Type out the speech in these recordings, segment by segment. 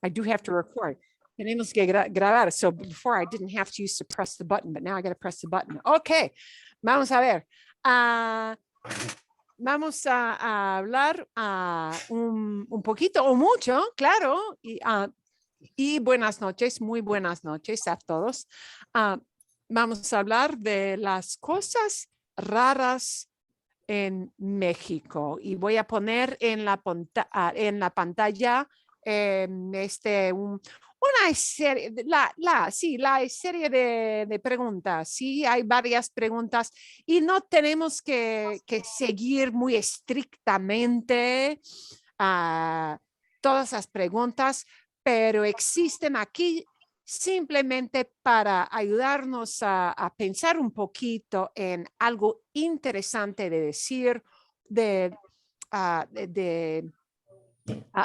I do have to record. Tenemos que grabar. So before I didn't have to use to press the button, but now I got to press the button. Okay, vamos a ver. Vamos a hablar un poquito o mucho, claro, y buenas noches, muy buenas noches a todos. Vamos a hablar de las cosas raras en México y voy a poner en la pantalla una serie, la serie de preguntas. Sí, hay varias preguntas y no tenemos que seguir muy estrictamente todas las preguntas, pero existen aquí simplemente para ayudarnos a pensar un poquito en algo interesante de decir, de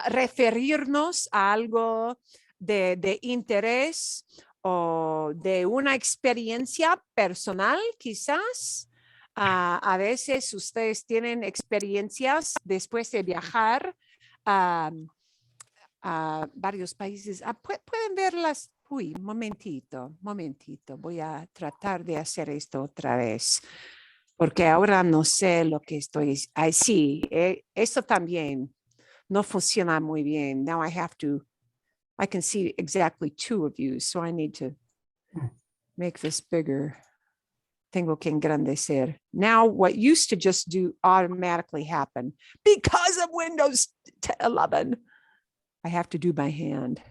referirnos a algo de interés o de una experiencia personal, quizás. A veces ustedes tienen experiencias después de viajar a varios países. Pueden verlas. Uy, momentito. Voy a tratar de hacer esto otra vez, porque ahora no sé lo que estoy. Sí, esto también no funciona muy bien. Now I can see exactly 2 of you, so I need to make this bigger. Tengo que engrandecer. Now, what used to just do automatically happen because of Windows 11, I have to do by hand.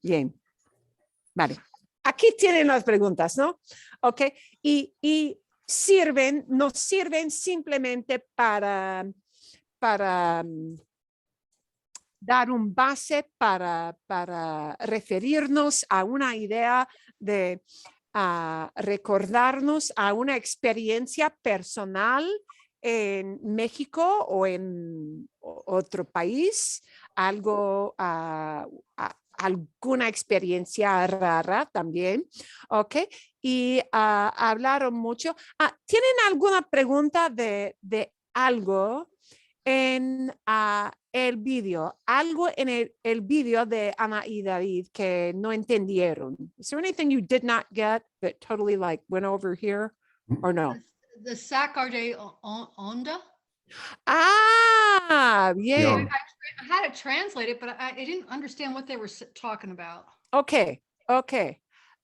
Bien. Vale. Aquí tienen las preguntas, ¿no? Ok. Y nos sirven simplemente para dar un base para referirnos a una idea de recordarnos a una experiencia personal en México o en otro país, alguna experiencia rara también, ¿ok? Y hablaron mucho. ¿Tienen alguna pregunta de algo en el vídeo? Algo en el vídeo de Ana y David que no entendieron? Is there anything you did not get that totally like went over here or no? The sacar de onda. Bien. I had it translated, but I didn't understand what they were talking about. Okay.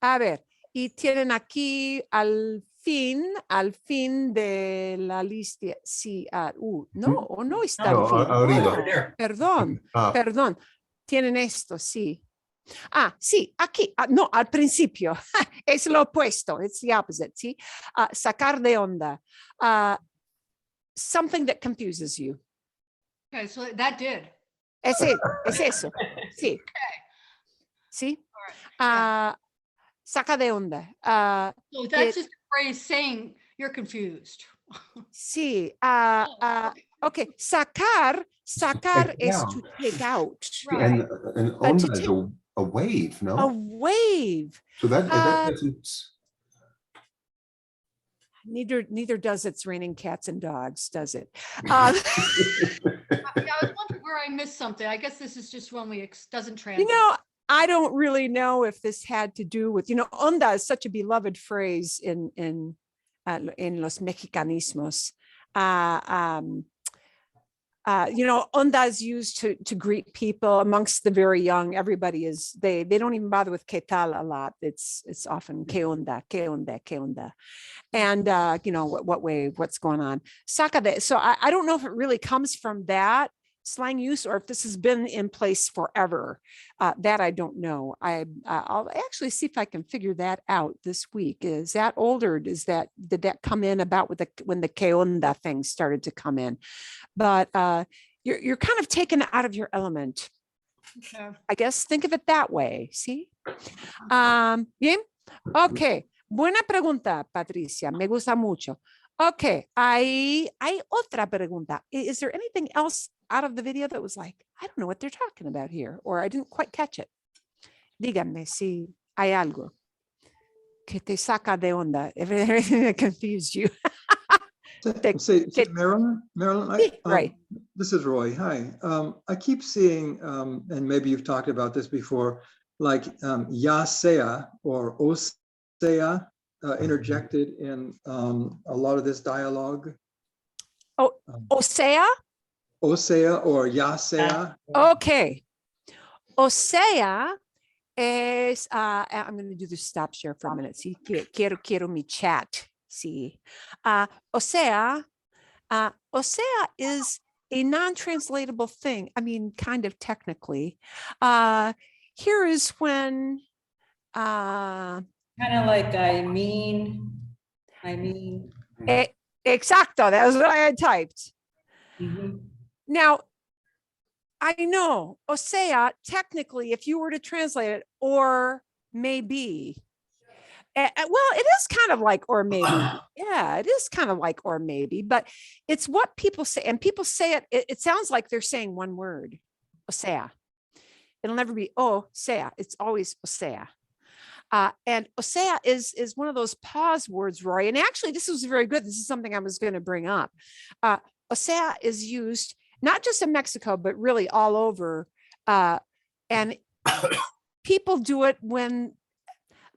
A ver, y tienen aquí al fin de la lista. Sí, no está al fin. Perdón. Tienen esto, sí. Sí, aquí. No, al principio. Es lo opuesto. It's the opposite, ¿sí? Sacar de onda. Something that confuses you. Okay, so that did. Es eso. Sí. Okay. Sí. Yeah. Saca de onda. So that's just a phrase saying you're confused. Sí. Okay. Sacar is to take out. Right. And onda is a wave, no? A wave. So that doesn't. Neither does It's Raining Cats and Dogs, does it? I was wondering where I missed something. I guess this is just when doesn't translate. I don't really know if this had to do with, onda is such a beloved phrase in los mexicanismos. Onda is used to greet people amongst the very young. Everybody they don't even bother with que tal a lot. It's often que onda. And what way, what's going on. Saca de. So I don't know if it really comes from that slang use or if this has been in place forever. That I don't know. I'll actually see if I can figure that out this week. Is that older? Did that come in about when the que onda thing started to come in? But you're kind of taken out of your element. Okay. I guess think of it that way. See? Bien. Okay. Buena pregunta, Patricia. Me gusta mucho. Okay. Hay otra pregunta. Is there anything else out of the video that was like, I don't know what they're talking about here, or I didn't quite catch it? Díganme si hay algo que te saca de onda, everything that confused you. Say, Marilyn, Sí, right. this is Roy. Hi. I keep seeing, and maybe you've talked about this before, like ya sea or o sea interjected in a lot of this dialogue. O sea, O sea or ya sea. okay. O sea es, I'm going to do the stop share for a minute. Sí, quiero mi chat. Sí. O sea is a non-translatable thing. I mean, kind of technically. Here is when Kind of like I mean. exacto, that was what I had typed. Mhm. Now, I know, o sea, technically, if you were to translate it, or maybe, well, it is kind of like or maybe. Yeah, it is kind of like or maybe, but it's what people say. And people say it sounds like they're saying one word, o sea. It'll never be o sea. It's always o sea. And o sea is one of those pause words, Roy. And actually, this was very good. This is something I was going to bring up. O sea is used not just in Mexico, but really all over. And people do it when,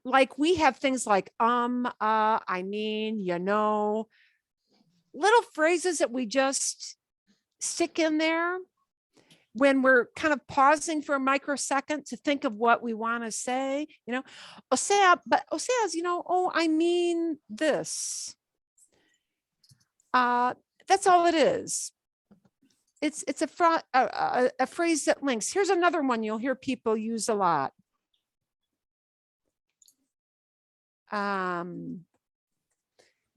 like, we have things like, I mean, you know, little phrases that we just stick in there when we're kind of pausing for a microsecond to think of what we want to say, you know, o sea, but o sea is, you know, oh, I mean this. That's all it is. It's a phrase that links. Here's another one you'll hear people use a lot.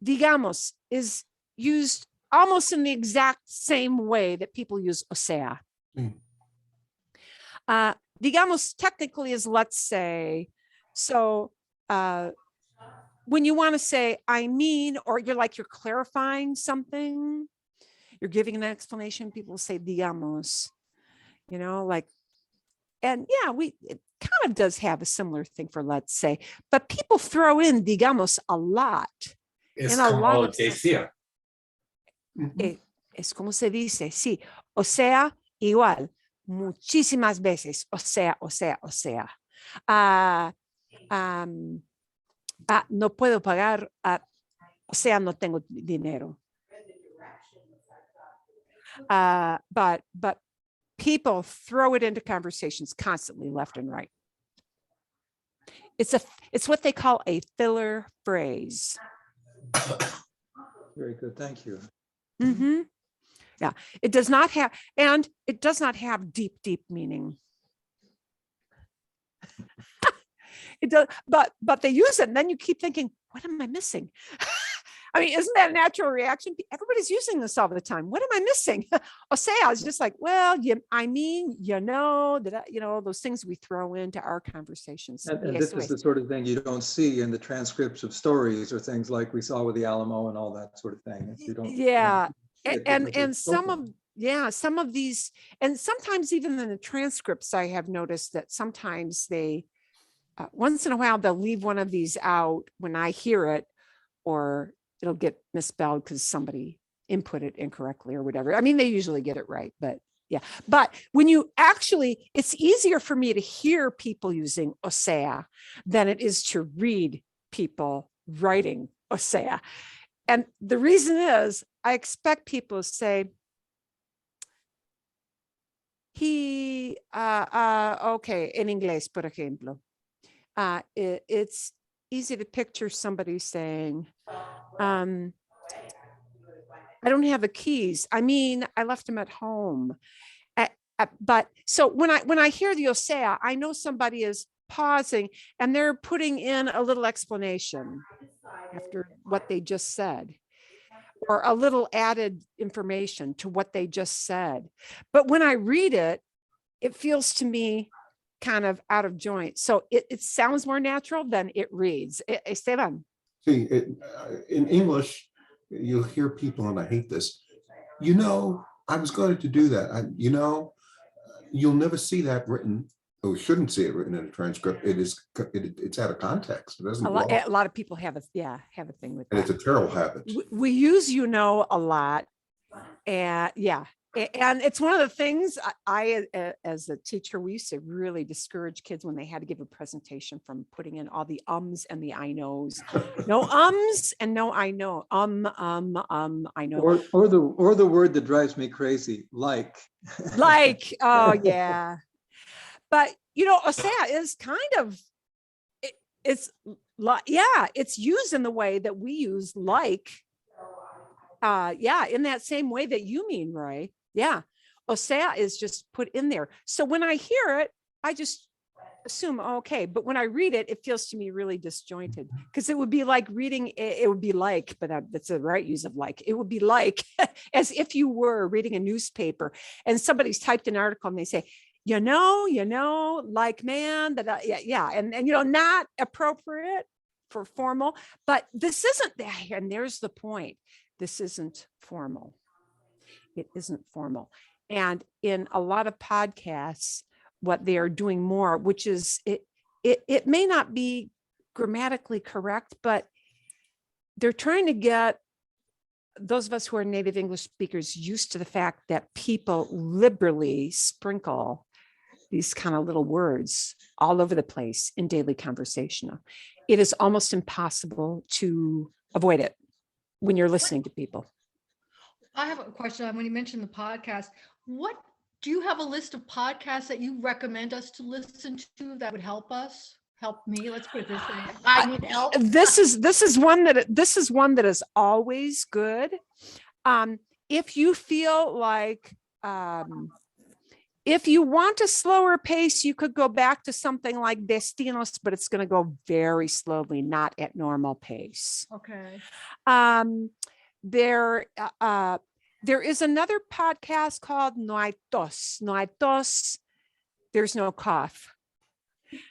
Digamos is used almost in the exact same way that people use o sea. Digamos technically is let's say. So when you want to say I mean, or you're clarifying something, you're giving an explanation, people say digamos, you know, like, and yeah, it kind of does have a similar thing for let's say, but people throw in digamos a lot. Es in a lot como of decir. es como se dice, sí, o sea, igual, muchísimas veces, o sea. No puedo pagar, o sea, no tengo dinero. But people throw it into conversations constantly, left and right. It's what they call a filler phrase. Very good, thank you. Mm-hmm. Yeah, it does not have deep meaning. It does, but they use it, and then you keep thinking, what am I missing? I mean, isn't that a natural reaction? Everybody's using this all the time. What am I missing? O sea, I was just like, well, I mean, you know, those things we throw into our conversations. And this is the sort of thing you don't see in the transcripts of stories or things like we saw with the Alamo and all that sort of thing. You don't, yeah. and some of these, and sometimes even in the transcripts, I have noticed that sometimes they, once in a while, they'll leave one of these out when I hear it, or it'll get misspelled because somebody input it incorrectly or whatever. I mean, they usually get it right, but yeah. But when you actually, it's easier for me to hear people using o sea than it is to read people writing o sea. And the reason is I expect people to say, okay, en inglés, por ejemplo. It's easy to picture somebody saying, I don't have the keys. I mean, I left them at home. But so when I hear the o sea, I know somebody is pausing and they're putting in a little explanation after what they just said, or a little added information to what they just said. But when I read it, it feels to me kind of out of joint. So it sounds more natural than it reads. Esteban. See, in English, you'll hear people, and I hate this, you know, I was going to do that. You'll never see that written who shouldn't see it written in a transcript, it's out of context. It doesn't A belong. lot of people have have a thing with And it's that. a terrible habit. We use a lot, and and it's one of the things as a teacher, we used to really discourage kids when they had to give a presentation from putting in all the ums and the I knows. No ums and no I know. I know. Or the word that drives me crazy, like. Like, oh yeah. But osea is kind of it's like, it's used in the way that we use like. In that same way that you mean, Roy. Yeah. Osea is just put in there. So when I hear it, I just assume, okay. But when I read it, it feels to me really disjointed, because it would be like reading, it would be like, but that's the right use of like. It would be like as if you were reading a newspaper and somebody's typed an article and they say, like, man, that, and not appropriate for formal, but this isn't that. And there's the point. This isn't formal. It isn't formal. And in a lot of podcasts, what they are doing more, which is it may not be grammatically correct, but they're trying to get those of us who are native English speakers used to the fact that people liberally sprinkle these kind of little words all over the place in daily conversation. It is almost impossible to avoid it when you're listening to people. I have a question. When you mentioned the podcast, do you have a list of podcasts that you recommend us to listen to that would help us? Help me. Let's put it this way. I need help. This is one that is always good. If you feel like if you want a slower pace, you could go back to something like Destinos, but it's going to go very slowly, not at normal pace. Okay. There is another podcast called No hay tos. No hay tos. There's no cough.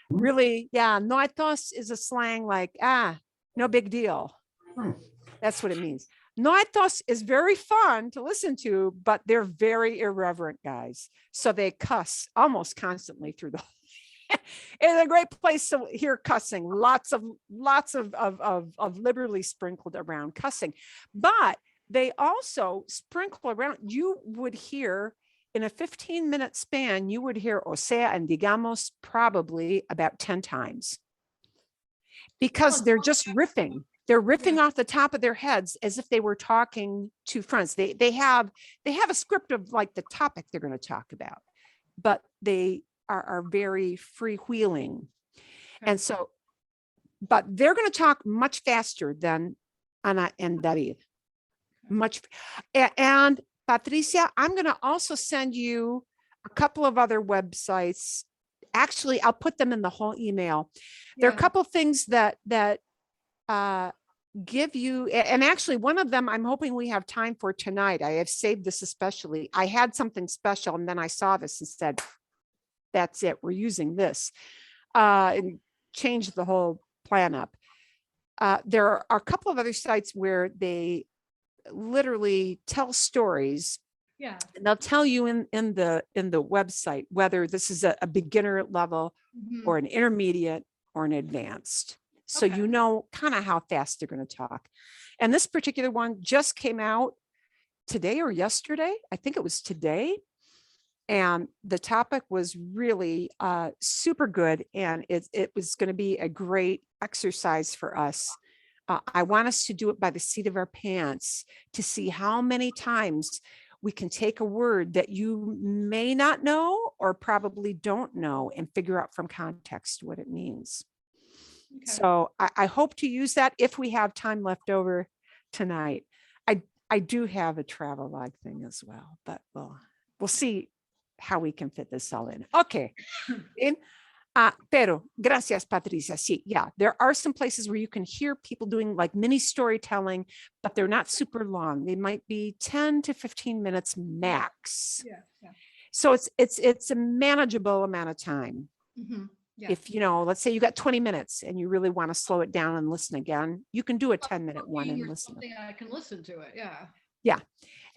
Really, yeah. No hay tos is a slang like, no big deal. That's what it means. No hay tos is very fun to listen to, but they're very irreverent guys. So they cuss almost constantly through the it's a great place to hear cussing, lots of liberally sprinkled around cussing, but they also sprinkle around. You would hear in a 15-minute span, you would hear osea and digamos probably about 10 times, because they're just riffing. They're riffing off the top of their heads as if they were talking to friends. They have a script of like the topic they're going to talk about, but they are very freewheeling. And so, but they're going to talk much faster than Ana and David. And Patricia, I'm going to also send you a couple of other websites. Actually, I'll put them in the whole email. There are a couple of things that give you, and actually one of them I'm hoping we have time for tonight. I have saved this especially. I had something special and then I saw this and said, that's it, we're using this, and changed the whole plan up. There are a couple of other sites where they literally tell stories. Yeah. And they'll tell you in the website whether this is a beginner level or an intermediate or an advanced. So you know kind of how fast they're going to talk. And this particular one just came out today or yesterday. I think it was today. And the topic was really super good. And it was going to be a great exercise for us. I want us to do it by the seat of our pants to see how many times we can take a word that you may not know or probably don't know and figure out from context what it means. Okay. So I hope to use that if we have time left over tonight. I do have a travel log thing as well, but we'll see how we can fit this all in. Okay. Pero gracias, Patricia. Sí, yeah, there are some places where you can hear people doing like mini storytelling, but they're not super long. They might be 10 to 15 minutes max. Yeah. So it's a manageable amount of time. Yeah. If, let's say you got 20 minutes and you really want to slow it down and listen again, you can do a 10-minute one and listen. I can listen to it. Yeah. Yeah.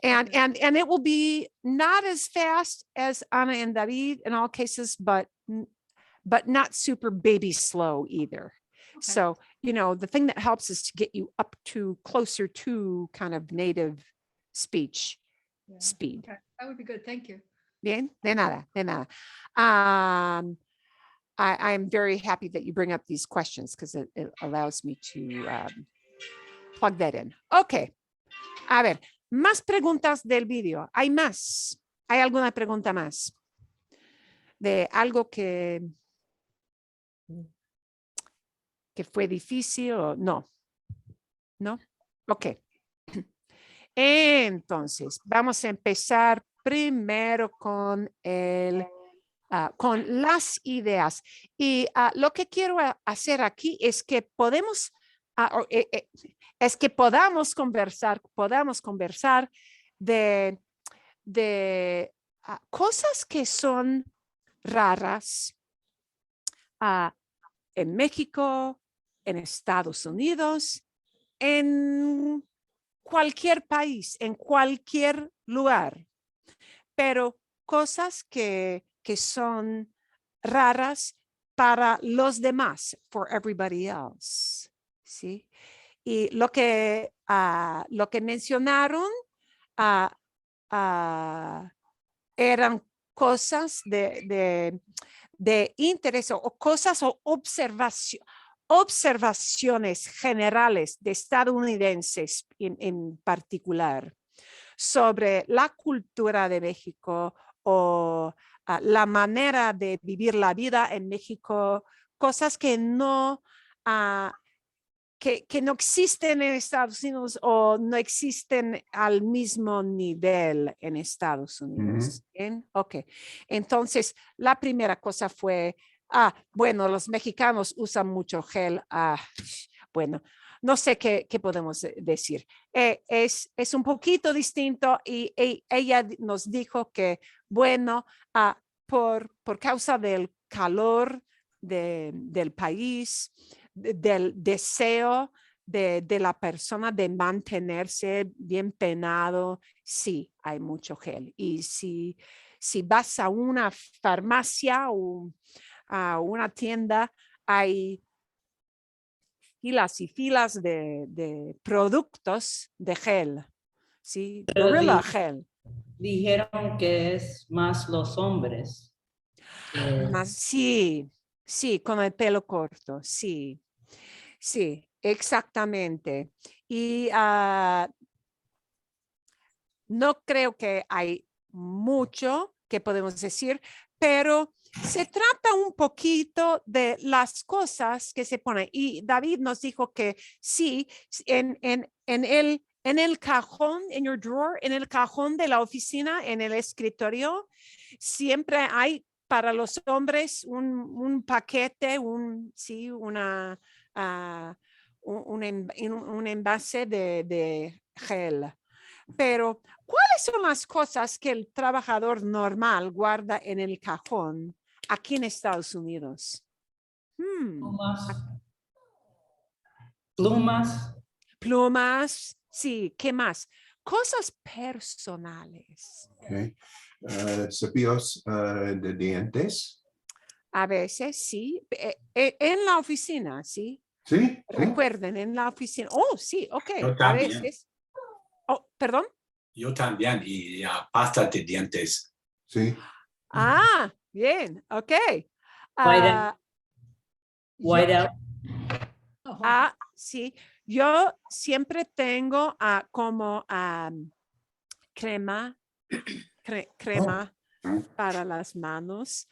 And it will be not as fast as Ana and David in all cases, but but not super baby slow either. Okay. So, you know, the thing that helps is to get you up to closer to kind of native speech Yeah. speed. Okay, that would be good. Thank you. Bien, de nada, de nada. I'm very happy that you bring up these questions because it allows me to plug that in. Ok. A ver, más preguntas del video. ¿Hay más? ¿Hay alguna pregunta más? De algo que fue difícil o no? ¿No? Ok. Entonces, vamos a empezar primero con con las ideas. Y lo que quiero hacer aquí es que podamos conversar de cosas que son raras en México, en Estados Unidos, en cualquier país, en cualquier lugar, pero cosas que son raras para los demás, for everybody else, ¿sí? Y lo que mencionaron eran cosas de interés o cosas o observaciones generales de estadounidenses en particular sobre la cultura de México o la manera de vivir la vida en México, cosas que no existen en Estados Unidos o no existen al mismo nivel en Estados Unidos. ¿Bien? Ok. Entonces, la primera cosa fue, bueno, los mexicanos usan mucho gel. Bueno, no sé qué podemos decir. Es un poquito distinto y ella nos dijo que, bueno, por causa del calor del país, del deseo de la persona de mantenerse bien peinado, sí, hay mucho gel. Y si vas a una farmacia o a una tienda, hay filas y filas de productos de gel, ¿sí? Pero Gorilla Gel. dijeron que es más los hombres. Sí, con el pelo corto, sí, exactamente. Y no creo que hay mucho que podemos decir, pero se trata un poquito de las cosas que se ponen. Y David nos dijo que sí, en el cajón, en your drawer, en el cajón de la oficina, en el escritorio, siempre hay para los hombres un paquete, un envase de gel. Pero, ¿cuáles son las cosas que el trabajador normal guarda en el cajón aquí en Estados Unidos? Plumas, sí, ¿qué más? Cosas personales. Okay. Cepillos de dientes. A veces, sí. En la oficina, sí. Sí. Recuerden, en la oficina. Oh, sí, ok. Yo A también. veces. Oh, perdón. Yo también, y pasta de dientes. Sí. Bien, ok. White out. Sí. Yo siempre tengo como crema para las manos.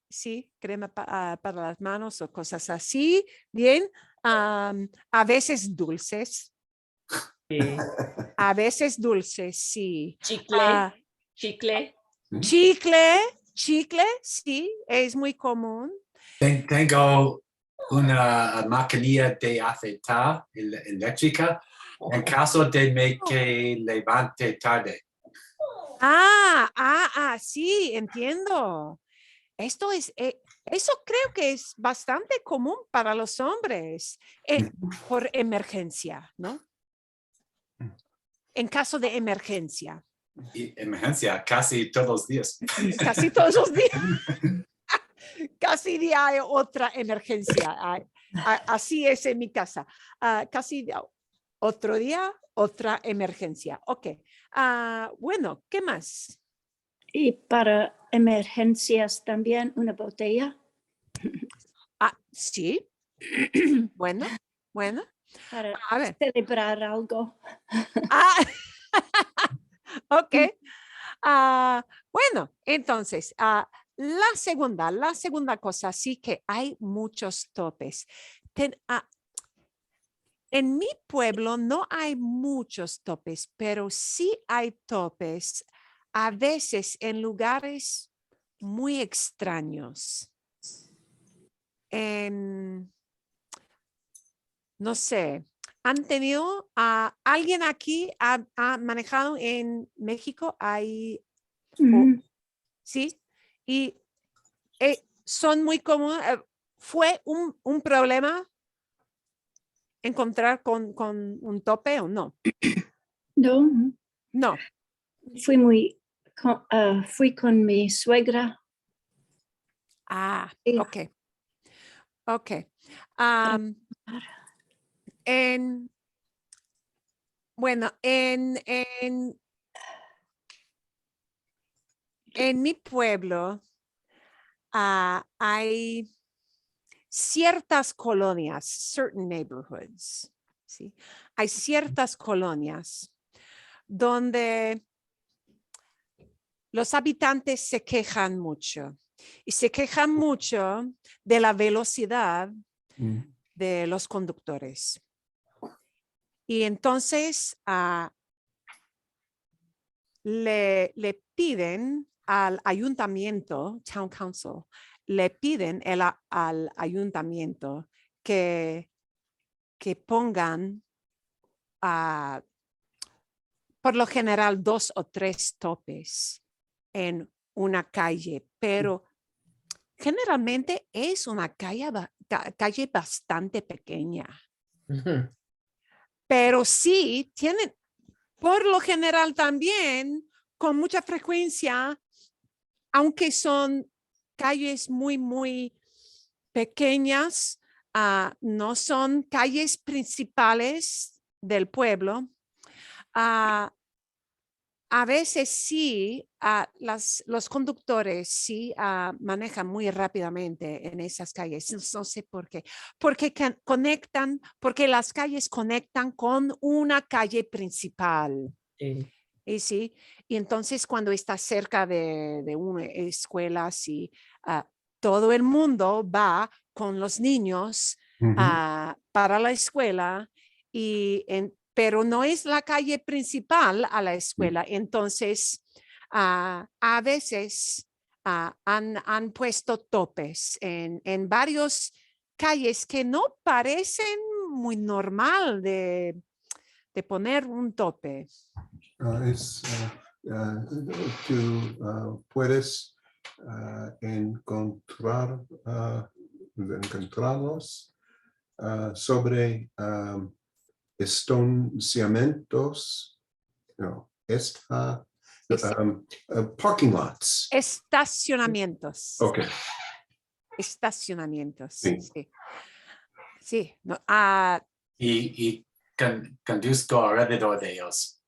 Sí, crema para las manos o cosas así. Bien. A veces dulces. Sí. A veces dulces, sí. Chicle. Chicle, sí, es muy común. Tengo una maquinilla de afeitar eléctrica en caso de que levante tarde. Sí, entiendo. Eso creo que es bastante común para los hombres por emergencia, ¿no? En caso de emergencia. Y emergencia casi todos los días. Casi todos los días. Casi día hay otra emergencia. Así es en mi casa. Casi otro día, otra emergencia. Ok. Bueno, ¿qué más? Y para emergencias también una botella Sí. Bueno. para A ver. celebrar algo. Ok. Bueno, entonces, la segunda cosa, sí que hay muchos topes. En mi pueblo no hay muchos topes, pero sí hay topes a veces en lugares muy extraños. No sé, ¿han tenido alguien aquí ha manejado en México? Sí, y son muy comunes. ¿Fue un problema encontrar con un tope o no? No, No. fui con mi suegra. Sí. Ok. Bueno, en mi pueblo hay ciertas colonias, certain neighborhoods, ¿sí? Hay ciertas colonias donde los habitantes se quejan mucho y se quejan mucho de la velocidad de los conductores. Y entonces le piden al ayuntamiento, town council, le piden al ayuntamiento que pongan por lo general 2 o 3 topes en una calle, pero generalmente es una calle bastante pequeña. Pero sí tienen, por lo general también, con mucha frecuencia, aunque son calles muy, muy pequeñas, no son calles principales del pueblo. A veces sí, los conductores sí manejan muy rápidamente en esas calles. No sé por qué. Porque conectan, porque las calles conectan con una calle principal. Sí. Y entonces cuando está cerca de una escuela, sí, todo el mundo va con los niños para la escuela pero no es la calle principal a la escuela. Entonces, a veces han puesto topes en varios calles que no parecen muy normal de poner un tope. Tú puedes encontrarlos sobre estacionamientos, no, parking lots. Estacionamientos. Okay. Estacionamientos. Sí. Sí. No, y conduzco alrededor de ellos,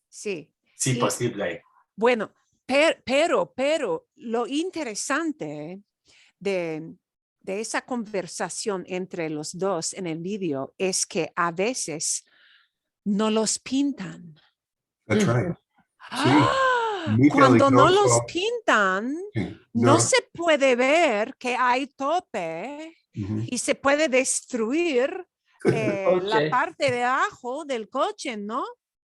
sí. si posible. Bueno, pero lo interesante de esa conversación entre los dos en el video es que a veces no los pintan. That's right. Sí, Cuando no los peligroso. pintan, Sí, no se puede ver que hay tope y se puede destruir la parte de abajo del coche, ¿no?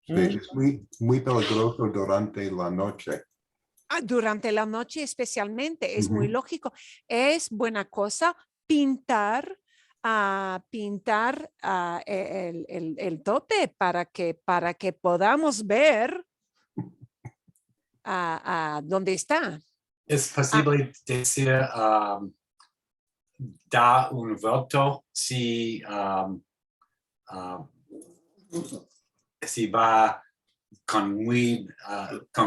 Sí, es muy peligroso durante la noche. Durante la noche especialmente, es muy lógico. Es buena cosa pintar el tope para que podamos ver dónde está. Es posible decir, da un voto si va con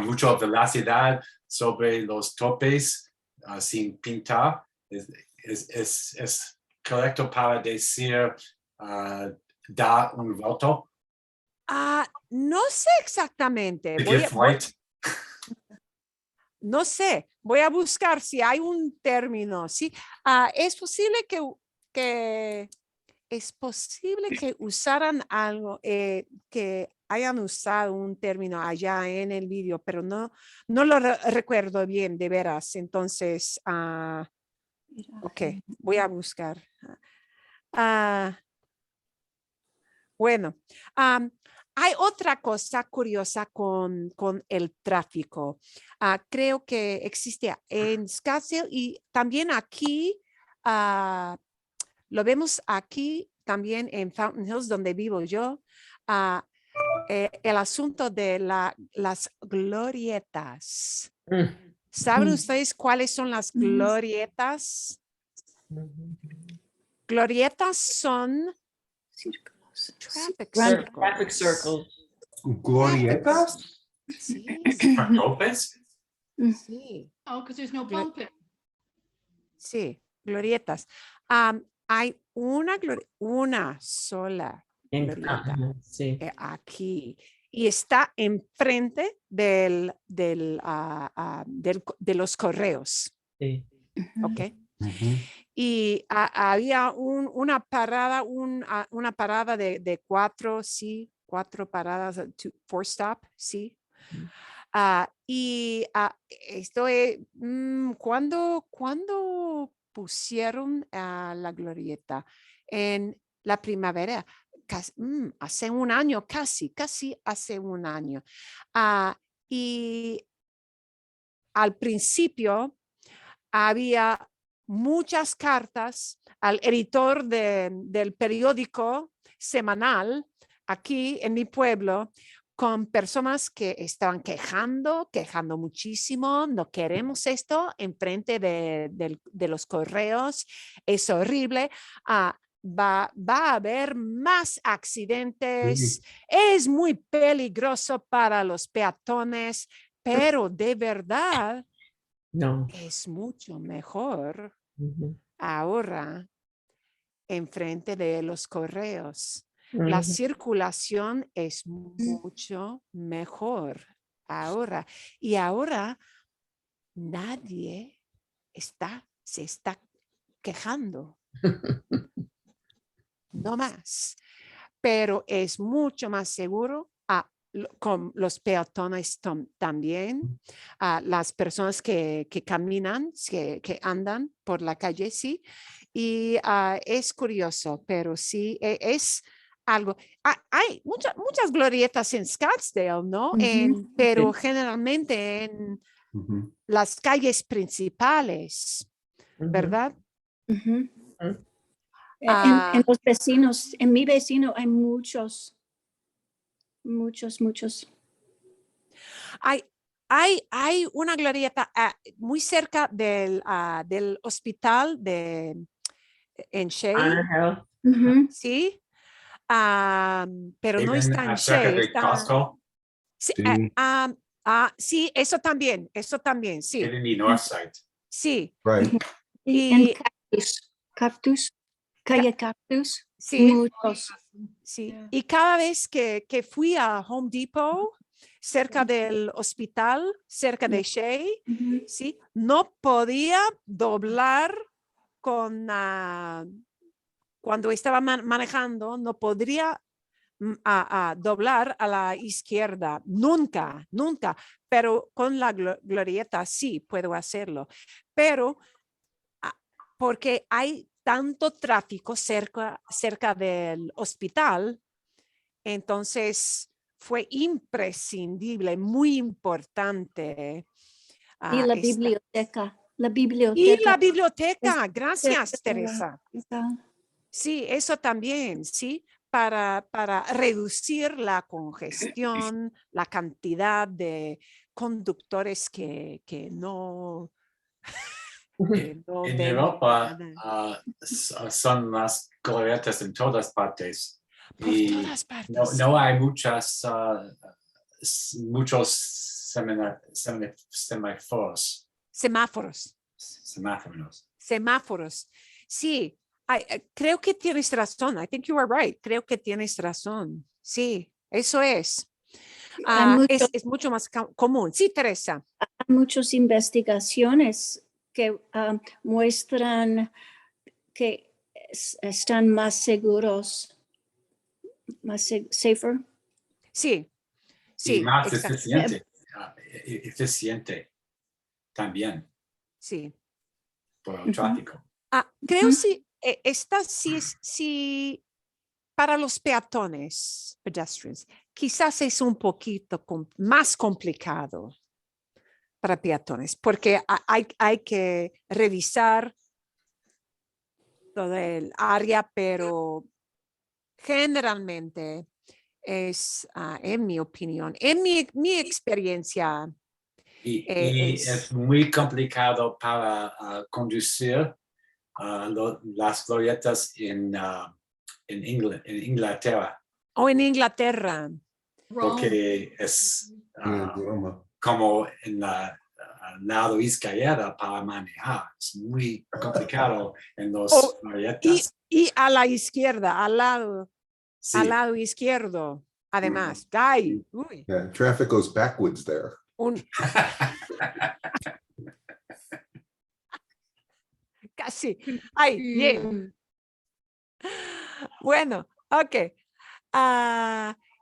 mucha velocidad sobre los topes, sin pintar, es correcto para decir dar un voto. No sé exactamente. To give right. No sé, voy a buscar si hay un término, ¿sí? Es posible que usaran algo, que hayan usado un término allá en el vídeo, pero no lo recuerdo bien, de veras. Entonces, ok, voy a buscar. Bueno, hay otra cosa curiosa con el tráfico. Creo que existe en Scottsdale y también aquí, lo vemos aquí también en Fountain Hills, donde vivo yo, el asunto de las glorietas. ¿Saben ustedes cuáles son las glorietas? Glorietas son Círculos. Traffic circles. Glorietas. Sí, Topes. sí, Oh, because there's no bumping. sí, glorietas. Hay una sola glorieta Sí. aquí y está enfrente de los correos, Sí. ¿ok? Mhm. Y había una parada, una parada de cuatro paradas, four stop, sí. Esto es, ¿cuándo pusieron la glorieta? En la primavera, hace un año, casi hace un año. Y al principio había muchas cartas al editor del periódico semanal aquí en mi pueblo con personas que estaban quejando muchísimo, no queremos esto enfrente de los correos, es horrible, va a haber más accidentes, es muy peligroso para los peatones, pero de verdad No. es mucho mejor Ujú. ahora enfrente de los correos. Ujú. La circulación es mucho mejor ahora. Y ahora nadie se está quejando, no más. Pero es mucho más seguro con los peatones también, las personas que caminan, que andan por la calle, sí. Y es curioso, pero sí, es algo. Hay muchas glorietas en Scottsdale, ¿no? Pero generalmente en Mhm. las calles principales, Ujú. ¿verdad? Ujú. Ujú. En los vecinos, en mi vecino hay muchos. Hay una glorieta muy cerca del hospital en Honor Shea, Health. Ujú. ¿sí? Pero no Even está en cerca Shea, de está... Costco, Sí, Sí. sí, eso también, sí, in the north side. sí. Right. Y en Y Cactus, calle Cactus, sí, muchos. sí. Y cada vez que fui a Home Depot, cerca del hospital, cerca de Shea, Ujú. sí, no podía doblar cuando estaba manejando, no podría doblar a la izquierda, nunca, pero con la glorieta sí puedo hacerlo, pero porque hay tanto tráfico cerca del hospital, entonces fue imprescindible, muy importante. Y la Y la biblioteca es biblioteca, cerca gracias, de la Teresa. casa. Sí, eso también, sí, para reducir la congestión, la cantidad de conductores que no, que no En ven Europa nada. son las glorietas en todas partes. Por Y todas partes. no hay muchos semáforos. Semáforos. semáforos. Semáforos. Sí, creo que tienes razón. I think you are right. Creo que tienes razón. Sí, eso es. Es mucho más común. Sí, Teresa. Hay muchas investigaciones que muestran que están más seguros, más safer. Sí, Y sí, más exacto. eficiente también Sí. por el tráfico. Creo Ujú. sí, esta sí, para los peatones, pedestrians, quizás es un poquito más complicado para peatones, porque hay que revisar todo el área, pero generalmente es, en mi opinión, en mi experiencia, Y es es muy complicado para conducir las glorietas en Inglaterra, o en Inglaterra. Rome. porque es Yeah, Roma. como en la lado izquierda para manejar. Es muy complicado en los Oh, glorietas. Y a la izquierda, al lado Sí. izquierdo, además. Ay, uy, Yeah, traffic goes backwards there. casi. Ay, bien. Bueno, ok.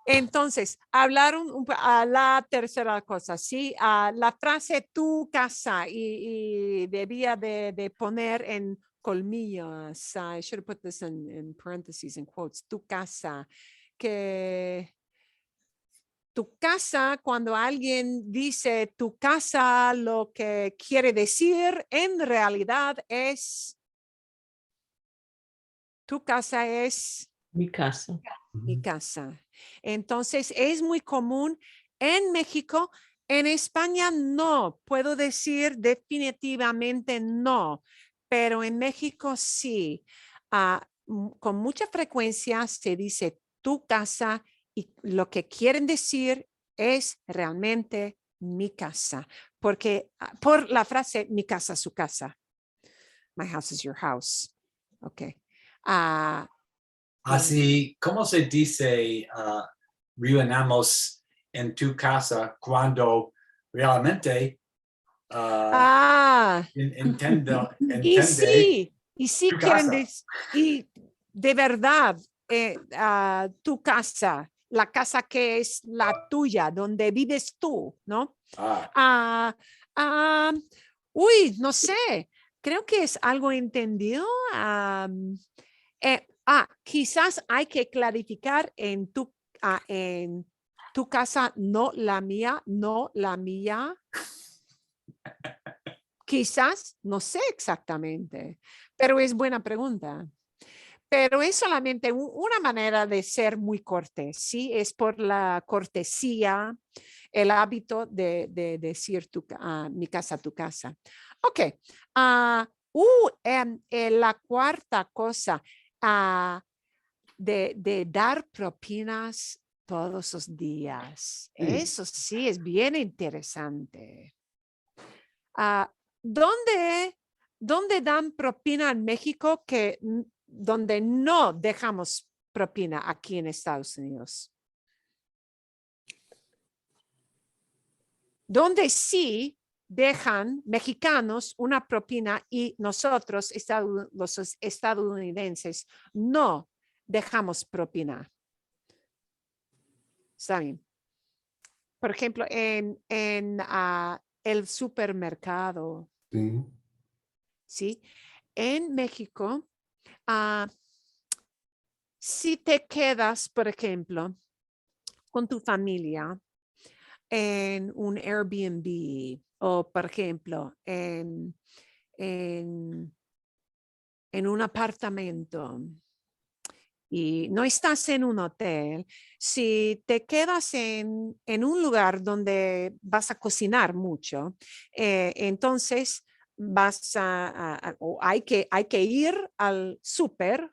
Entonces, hablaron a la tercera cosa, ¿sí? La frase tu casa y debía de poner en colmillos. I should have put this in parentheses, in quotes. Tu casa. Que tu casa, cuando alguien dice tu casa, lo que quiere decir en realidad es tu casa es Mi casa. mi casa. Entonces, es muy común en México. En España no, puedo decir definitivamente no, pero en México sí. Con mucha frecuencia se dice tu casa y lo que quieren decir es realmente mi casa, porque por la frase mi casa, su casa. My house is your house. Ok. Así, ¿cómo se dice reunamos en tu casa cuando realmente entiende y sí tu quieren casa? decir, y de verdad, tu casa, la casa que es la tuya, donde vives tú, ¿no? Ah, ah, no sé, creo que es algo entendido. Quizás hay que clarificar en tu casa, no la mía, no la mía. Quizás, no sé exactamente, pero es buena pregunta. Pero es solamente una manera de ser muy cortés, ¿sí? Es por la cortesía, el hábito de decir mi casa, tu casa. Ok. La cuarta cosa, de dar propinas todos los días. Sí. Eso sí es bien interesante. ¿Dónde dan propina en México donde no dejamos propina aquí en Estados Unidos? Donde sí dejan mexicanos una propina y nosotros, los estadounidenses, no dejamos propina. ¿Está bien? Por ejemplo, en el supermercado. Sí. ¿Sí? En México, si te quedas, por ejemplo, con tu familia en un Airbnb o, por ejemplo, en un apartamento y no estás en un hotel, si te quedas en un lugar donde vas a cocinar mucho, entonces hay que ir al súper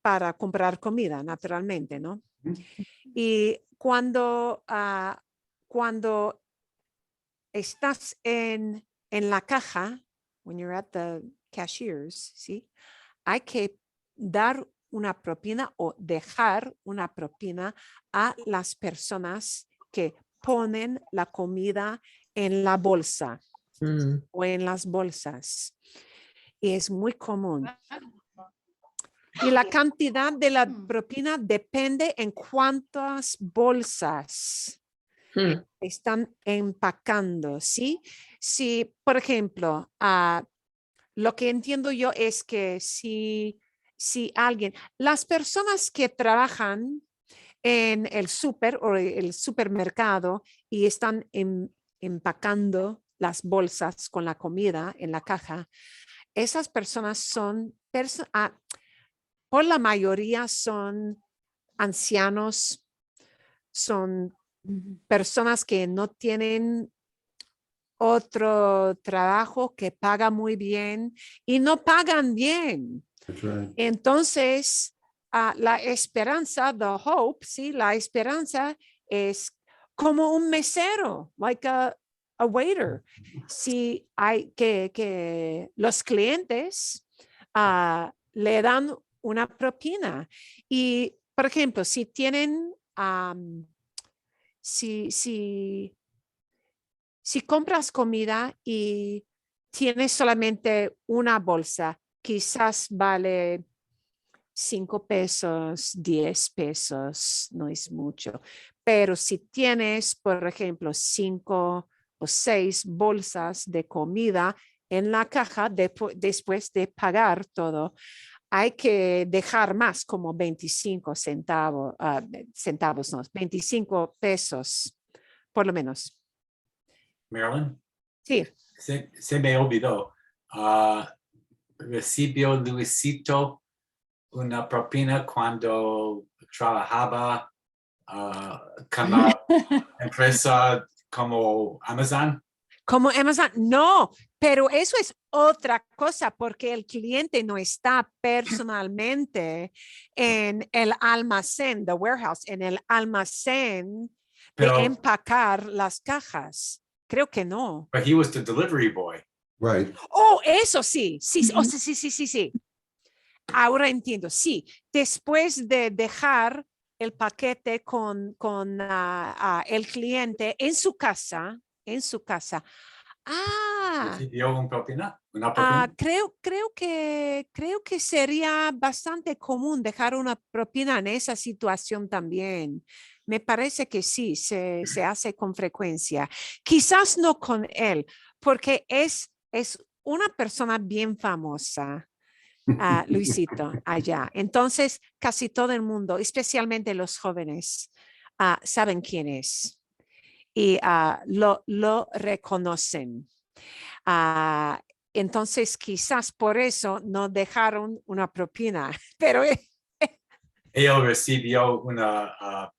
para comprar comida, naturalmente, ¿no? Y cuando estás en la caja, when you're at the cashiers, ¿sí? Hay que dar una propina o dejar una propina a las personas que ponen la comida en la bolsa o en las bolsas. Y es muy común. Y la cantidad de la propina depende en cuántas bolsas están empacando, ¿sí? Si, por ejemplo, lo que entiendo yo es que si alguien, las personas que trabajan en el súper o el supermercado y están empacando las bolsas con la comida en la caja, esas personas son, por la mayoría son ancianos, son personas que no tienen otro trabajo que paga muy bien y no pagan bien. That's right. Entonces, la esperanza, the hope, sí, la esperanza es como un mesero, like a waiter. Si hay que los clientes le dan una propina y, por ejemplo, si tienen, si compras comida y tienes solamente una bolsa, quizás vale 5 pesos, 10 pesos, no es mucho. Pero si tienes, por ejemplo, 5 o 6 bolsas de comida en la caja, después de pagar todo, hay que dejar más, como 25 centavos, no, 25 pesos, por lo menos. Marilyn, Sí. se me olvidó. ¿Recibió Luisito una propina cuando trabajaba con la empresa como Amazon? Como Amazon, no, pero eso es otra cosa porque el cliente no está personalmente en el almacén, the warehouse, en el almacén de Pero- empacar las cajas. Creo que no. But he was the delivery boy. Right. Oh, eso sí, sí, oh, sí. Ahora entiendo, sí. Después de dejar el paquete con el cliente en su casa. ¿Recibió una propina? Creo que sería bastante común dejar una propina en esa situación también. Me parece que sí, se hace con frecuencia. Quizás no con él, porque es una persona bien famosa. Luisito, allá. Entonces, casi todo el mundo, especialmente los jóvenes, saben quién es y lo reconocen. Entonces, quizás por eso no dejaron una propina, pero Él recibió una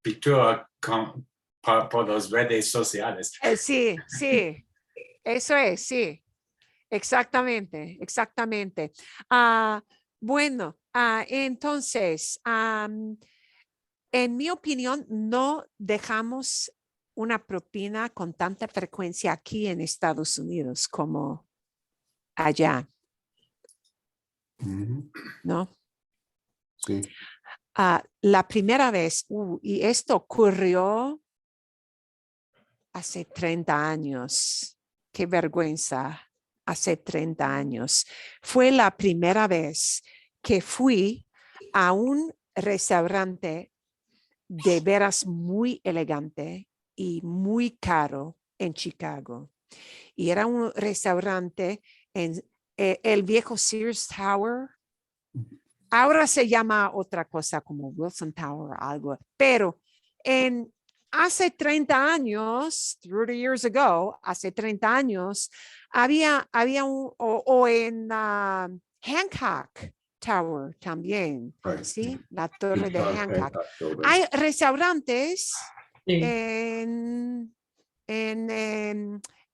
pintura por las redes sociales. sí, eso es, sí. Exactamente. Bueno, entonces, en mi opinión, no dejamos una propina con tanta frecuencia aquí en Estados Unidos como allá, Mhm. ¿no? Sí. La primera vez, y esto ocurrió hace 30 años, qué vergüenza, hace 30 años. Fue la primera vez que fui a un restaurante de veras muy elegante y muy caro en Chicago. Y era un restaurante en el viejo Sears Tower. Ahora se llama otra cosa como Wilson Tower, algo, pero hace 30 años, 30 years ago, hace 30 años, había o en Hancock Tower también, Right. ¿sí? La torre de John Hancock. Hancock building. Hay restaurantes Sí. en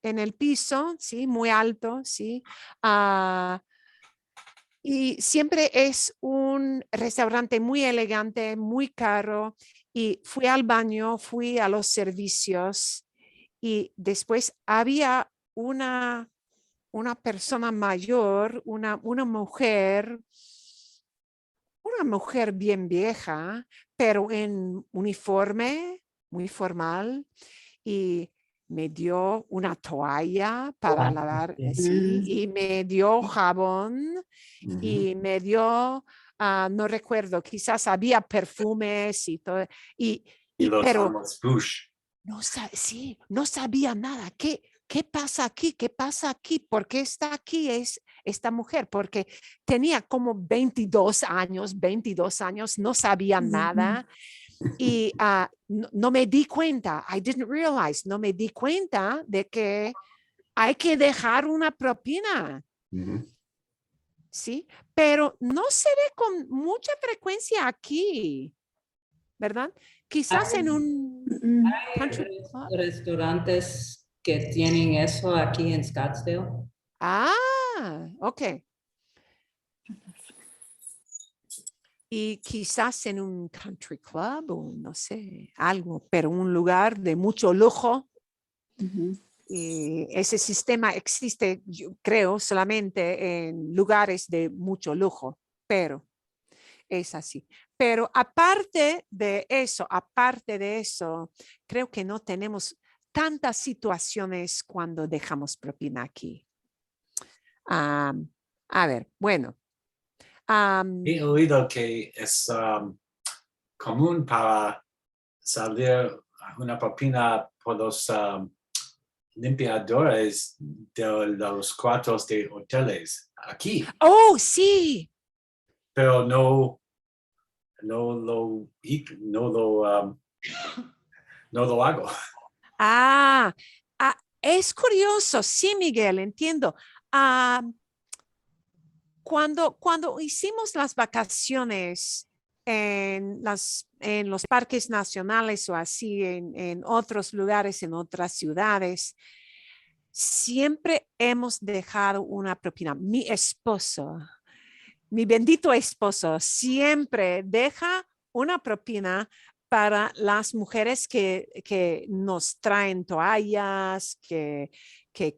el piso, ¿sí? Muy alto, ¿sí? Y siempre es un restaurante muy elegante, muy caro. Y fui al baño, fui a los servicios y después había una una persona mayor, una mujer bien vieja, pero en uniforme, muy formal, y me dio una toalla para Wow, lavar, sí. sí, y me dio jabón Mhm. y me dio, no recuerdo, quizás había perfumes y todo, Y los pero amos Bush. sí, no sabía nada. ¿Qué pasa aquí? ¿Qué pasa aquí? ¿Por qué está aquí esta mujer? Porque tenía como 22 años, no sabía nada. Y no me di cuenta, I didn't realize, no me di cuenta de que hay que dejar una propina, Mhm. ¿sí? Pero no se ve con mucha frecuencia aquí, ¿verdad? Quizás en un country club. Restaurantes que tienen eso aquí en Scottsdale. Ok. Y quizás en un country club o no sé, algo, pero un lugar de mucho lujo. Y ese sistema existe, yo creo, solamente en lugares de mucho lujo, pero es así. Pero aparte de eso, creo que no tenemos tantas situaciones cuando dejamos propina aquí. A ver, bueno. He oído que es común para salir una propina por los limpiadores de los cuartos de hoteles aquí, Oh, sí. pero no lo, no lo, no lo hago. Ah, es curioso, sí, Miguel, entiendo. Cuando hicimos las vacaciones en los parques nacionales o así, en otros lugares, en otras ciudades, siempre hemos dejado una propina. Mi bendito esposo, siempre deja una propina para las mujeres que nos traen toallas, que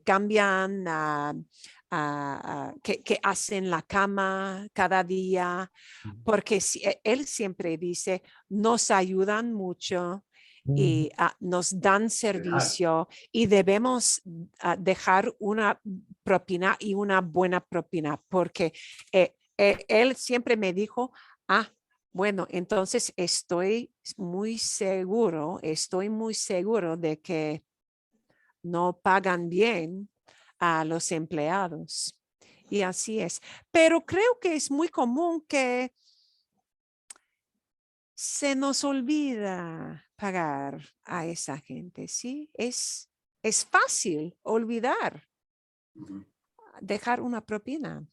cambian, que hacen la cama cada día, porque él siempre dice, nos ayudan mucho y nos dan servicio y debemos dejar una propina y una buena propina, porque él siempre me dijo, bueno, entonces estoy muy seguro de que no pagan bien a los empleados. Y así es. Pero creo que es muy común que se nos olvida pagar a esa gente, ¿sí? Es fácil olvidar, dejar una propina.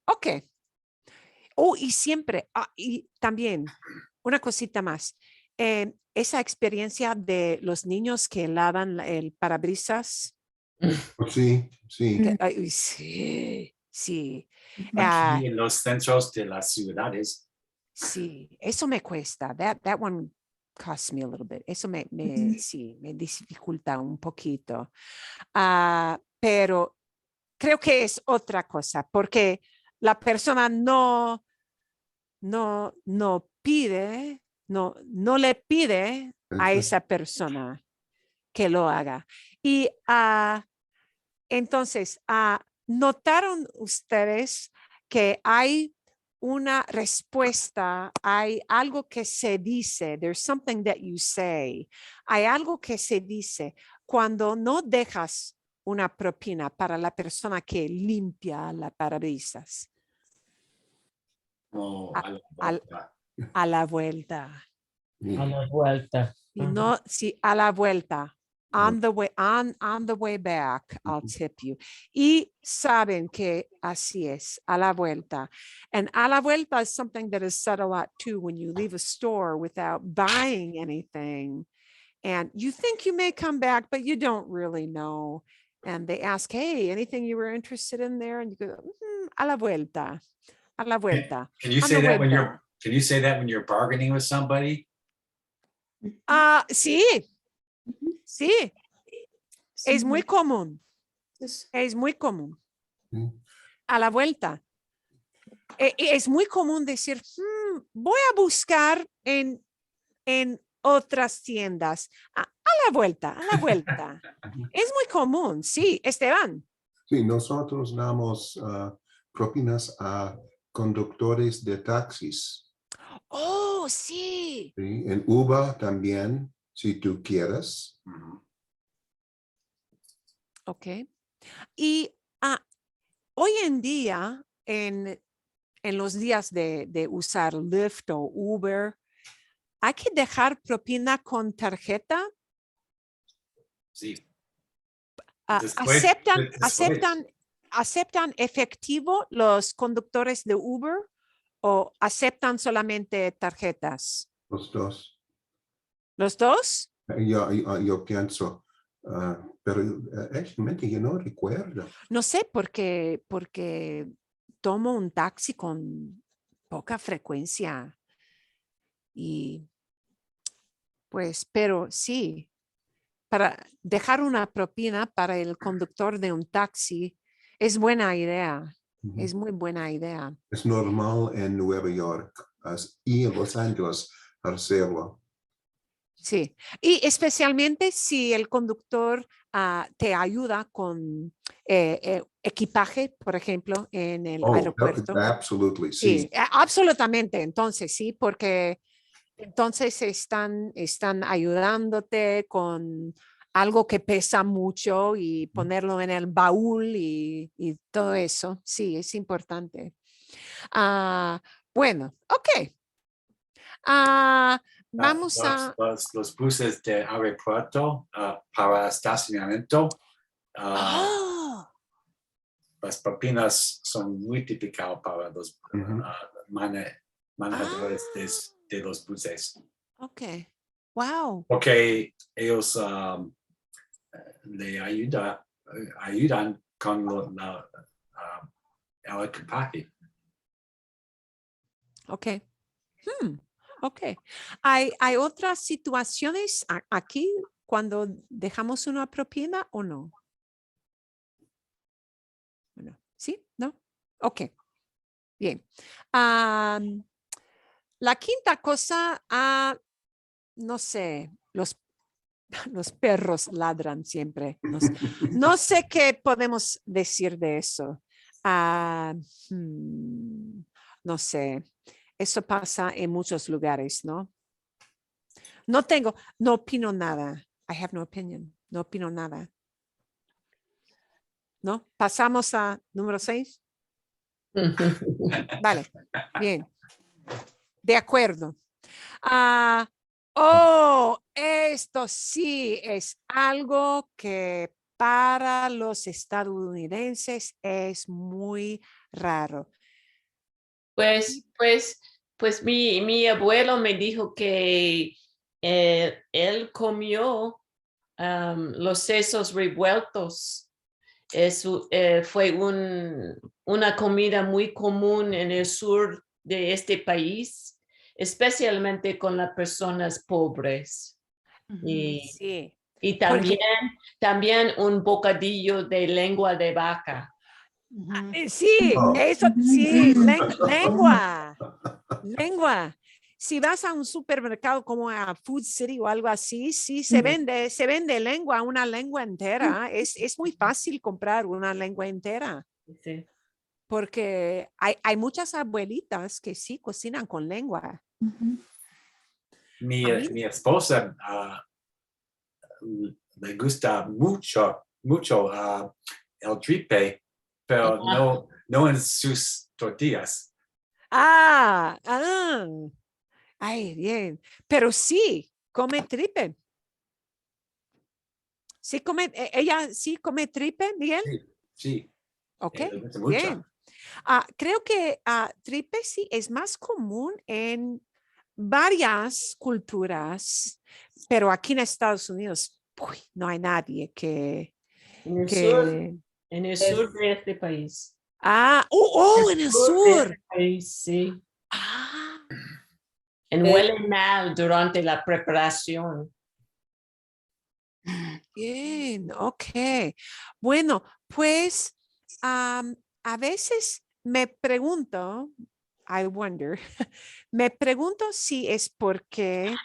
Ok. Y siempre, y también una cosita más. Esa experiencia de los niños que lavan el parabrisas. Sí, sí. Sí, sí. Aquí en los centros de las ciudades. Sí, eso me cuesta. That one costs me a little bit. Eso sí, me dificulta un poquito. Pero creo que es otra cosa, porque la persona no pide, no le pide a esa persona que lo haga. Y entonces, ¿notaron ustedes que hay una respuesta, hay algo que se dice, there's something that you say, hay algo que se dice cuando no dejas una propina para la persona que limpia la parabrisas? Oh, A la vuelta. A la vuelta. Y no, sí, a la vuelta. On the way back, I'll tip you. Y saben que así es, a la vuelta. And a la vuelta is something that is said a lot too when you leave a store without buying anything. And you think you may come back, but you don't really know. And they ask, hey, anything you were interested in there? And you go, a la vuelta, a la vuelta. Can you say that when you're bargaining with somebody? Sí, sí, es muy común. Es muy común. Sí. A la vuelta. Es muy común decir, voy a buscar en otras tiendas. A la vuelta, a la vuelta. Es muy común, sí, Esteban. Sí, nosotros damos propinas a conductores de taxis. Oh, sí. ¿Sí? En Uber también, si tú quieres. Ujú. Ok. Y hoy en día, en los días de usar Lyft o Uber, ¿hay que dejar propina con tarjeta? Sí. Después. ¿Aceptan efectivo los conductores de Uber o aceptan solamente tarjetas? Los dos. ¿Los dos? Yo pienso, pero actualmente yo no recuerdo. No sé, porque tomo un taxi con poca frecuencia y pues, pero sí, para dejar una propina para el conductor de un taxi es buena idea. Ujú. Es muy buena idea. Es normal en Nueva York y en Los Ángeles hacerlo. Sí, y especialmente si el conductor te ayuda con equipaje, por ejemplo, en el aeropuerto. Absolutely, sí. Sí, absolutamente. Entonces, sí, porque entonces están ayudándote con algo que pesa mucho y ponerlo en el baúl y todo eso. Sí, es importante. Bueno, ok. Vamos a... Los buses de aeropuerto para estacionamiento. ¡Oh! Las propinas son muy típicas para los Ujú. manejadores de los buses. Ok. Wow. Porque ellos le ayudan con el equipaje. Ok. Ok. ¿Hay otras situaciones aquí cuando dejamos una propina o no? Bueno, ¿sí? ¿No? Ok. Bien. La quinta cosa, no sé, los perros ladran siempre. No sé qué podemos decir de eso. No sé. Eso pasa en muchos lugares, ¿no? No opino nada. I have no opinion. No opino nada. ¿No? Pasamos a número 6. Vale, bien. De acuerdo. Esto sí es algo que para los estadounidenses es muy raro. Pues mi abuelo me dijo que él comió los sesos revueltos. Fue una comida muy común en el sur de este país, especialmente con las personas pobres. Sí. Y Porque también un bocadillo de lengua de vaca. sí, Oh. eso sí, lengua. Lengua. Si vas a un supermercado como a Food City o algo así, sí se vende lengua, una lengua entera. Es muy fácil comprar una lengua entera Sí. porque hay muchas abuelitas que sí cocinan con lengua. Mi A mí- esposa le gusta mucho el tripe, pero no en sus tortillas. Ay, bien. Pero sí, come tripe. Sí come, ella sí come tripe, Miguel. Sí, Ok, le gusta mucho. bien. Creo que tripe sí es más común en varias culturas, pero aquí en Estados Unidos no hay nadie que... En el sur de este país. En el Sur de sur. este país, sí. Ah, Huele mal durante la preparación. Bien, ok. Bueno, pues a veces me pregunto, I wonder, me pregunto si es porque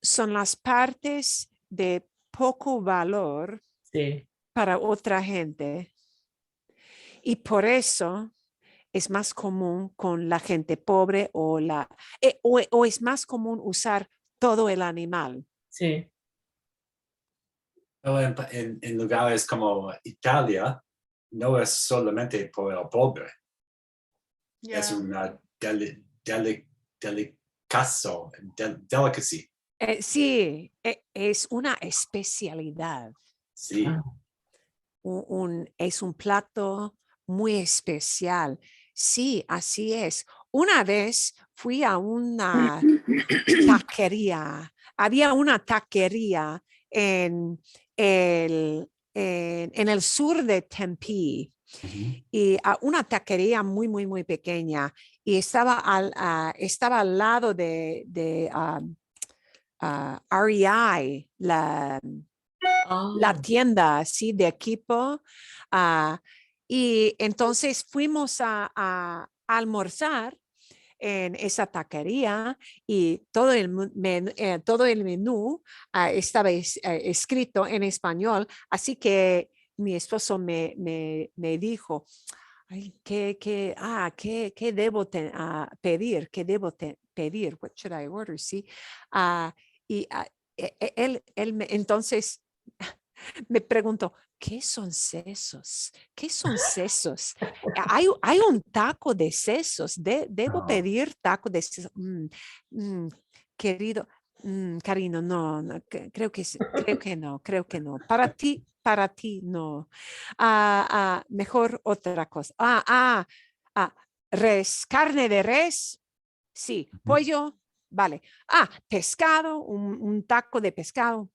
son las partes de poco valor Sí, para otra gente y por eso es más común con la gente pobre o es más común usar todo el animal. sí. Pero en lugares como Italia, no es solamente por el pobre, es Yeah. una delicacy. Sí, es una especialidad. Sí. Ah, Es un plato muy especial. Sí, así es. Una vez fui a una taquería. Había una taquería en el sur de Tempe Ujú. y una taquería muy, muy, muy pequeña y estaba al lado de REI, la oh, tienda, ¿sí? De equipo. ah, y entonces fuimos a almorzar en esa taquería y todo el menú estaba escrito en español, así que mi esposo me dijo, ay, ¿qué debo pedir? ¿Qué debo pedir? What should I order? Sí. Y entonces me pregunto, ¿qué son sesos? ¿Qué son sesos? Hay un taco de sesos. Debo Oh. pedir taco de sesos. Querido, cariño, no, creo que no, creo que no. Para ti, no. Mejor otra cosa. Res, carne de res. Sí, pollo, vale. Pescado, un taco de pescado.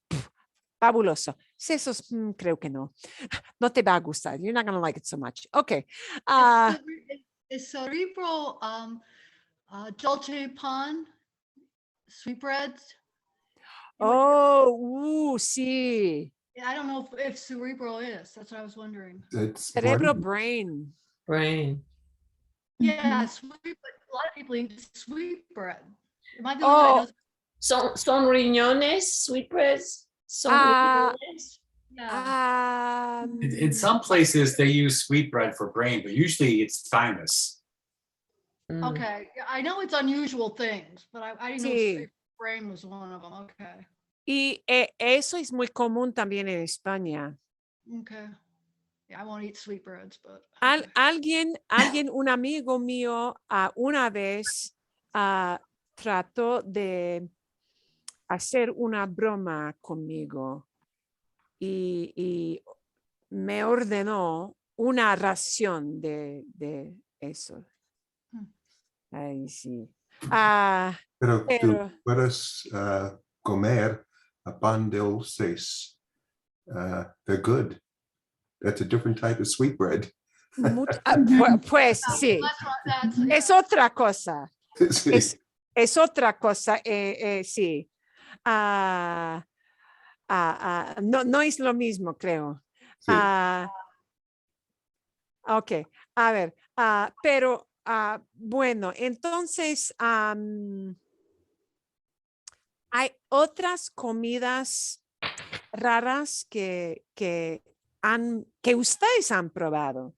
Fabuloso. Sesos, creo que no. No te va a gustar. You're not going to like it so much. Okay. Is cerebral dulce pan sweetbreads? Sí. I don't know if cerebral is. That's what I was wondering. It's Cerebro brain. brain. brain. Yeah, Mhm. sweet, but a lot of people eat sweetbread. Am I the only one that Oh, knows? Son riñones, sweetbreads. Son ah, riñones. Yeah. In some places, they use sweetbread for brain, but usually it's thymus. Mm. Okay. Yeah, I know it's unusual things, but I didn't know sí. brain was one of them. Okay. Y eso es muy común también en España. Okay. Yeah, I won't eat sweetbreads, but okay. Alguien, un amigo mío, una vez trató de hacer una broma conmigo y me ordenó una ración de eso. Ay, sí. Pero tú Pero puedes comer a pan dulces. They're good. That's a different type of sweetbread. pues sí, That's es otra cosa. Sí. Es otra cosa, sí. No es lo mismo, creo. Sí. Ok, a ver, pero bueno, entonces hay otras comidas raras que ustedes han probado.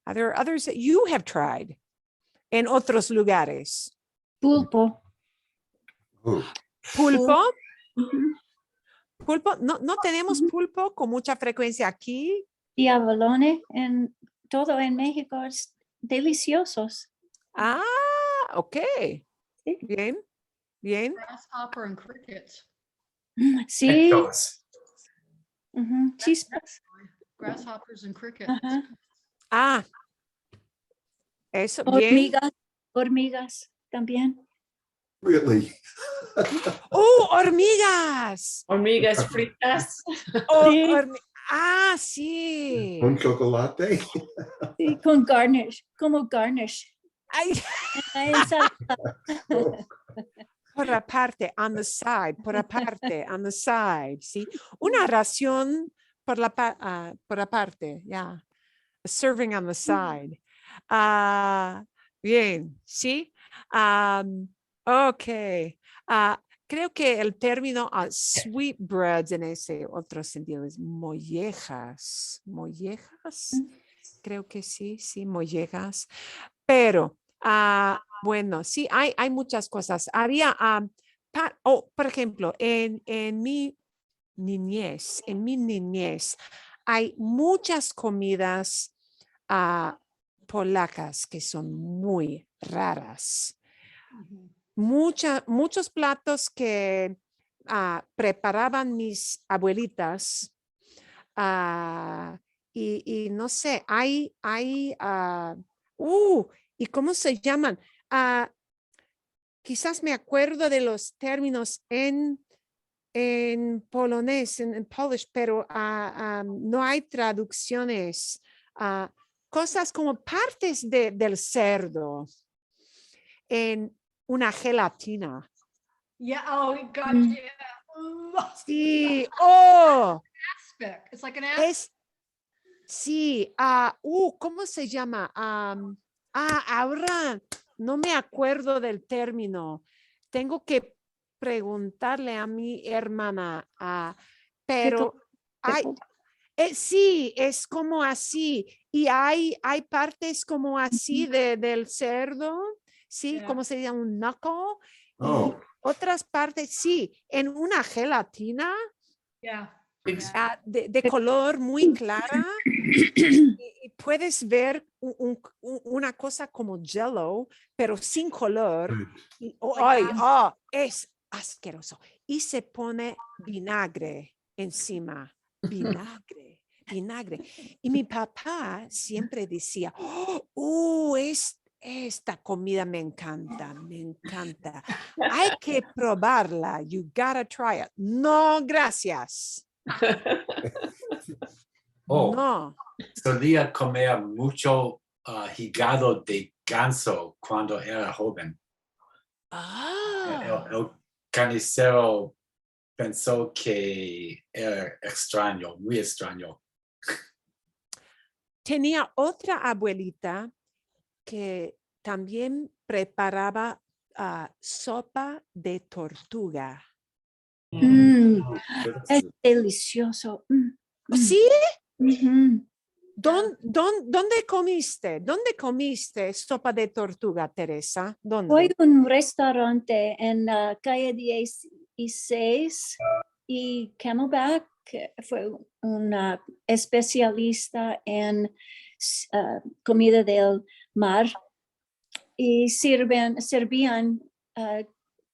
Are there others that you have tried en otros lugares? Pulpo. Oh, Pulpo. Ujú. Pulpo, no tenemos pulpo con mucha frecuencia aquí. Y abalone en todo en México es deliciosos. Ok. Sí. Bien, bien. grasshopper and crickets. Sí. Those. Ujú. Chispas. Grasshoppers and crickets. Ajá. Eso, bien. Hormigas también. really? Hormigas. Hormigas fritas. Sí. Sí. Con chocolate? Sí, con garnish, como garnish. Ay, En la ensalada. Oh, Por aparte, on the side, por aparte, on the side, ¿sí? Una ración por por aparte, yeah. A serving on the side. Bien, ¿sí? Ok. Creo que el término sweetbreads en ese otro sentido es mollejas. ¿Mollejas? Creo que sí, mollejas. Pero, bueno, sí, hay muchas cosas. Había, por ejemplo, en mi niñez, hay muchas comidas polacas que son muy raras. Muchos platos que preparaban mis abuelitas. Y no sé, ¿y cómo se llaman? Quizás me acuerdo de los términos en polonés, en Polish, pero no hay traducciones. Cosas como partes del cerdo en una gelatina. Yeah. Oh God. Mm. Yeah. Ugh. Sí, Aspic. It's like an es, sí, ¿cómo se llama? Ahora no me acuerdo del término. Tengo que preguntarle a mi hermana, pero hay, sí, es como así. Y hay partes como así del cerdo, sí, Yeah. como se llama un knuckle. Y Oh, otras partes, sí, en una gelatina Yeah. de color muy clara. Y puedes ver una cosa como jello, pero sin color. right. Y, Like es asqueroso. Y se pone vinagre encima. Vinagre. Y mi papá siempre decía, esta comida me encanta. Hay que probarla. You gotta try it. No, gracias. Oh, No. solía comer mucho hígado de ganso cuando era joven. El carnicero pensó que era extraño, muy extraño. Tenía otra abuelita que también preparaba sopa de tortuga. Mm, Qué es delicioso. ¿Sí? Ujú. ¿Dónde comiste? ¿Dónde comiste sopa de tortuga, Teresa? Fue ¿Dónde? un restaurante en la calle 16 y Camelback fue una especialista en comida del mar y servían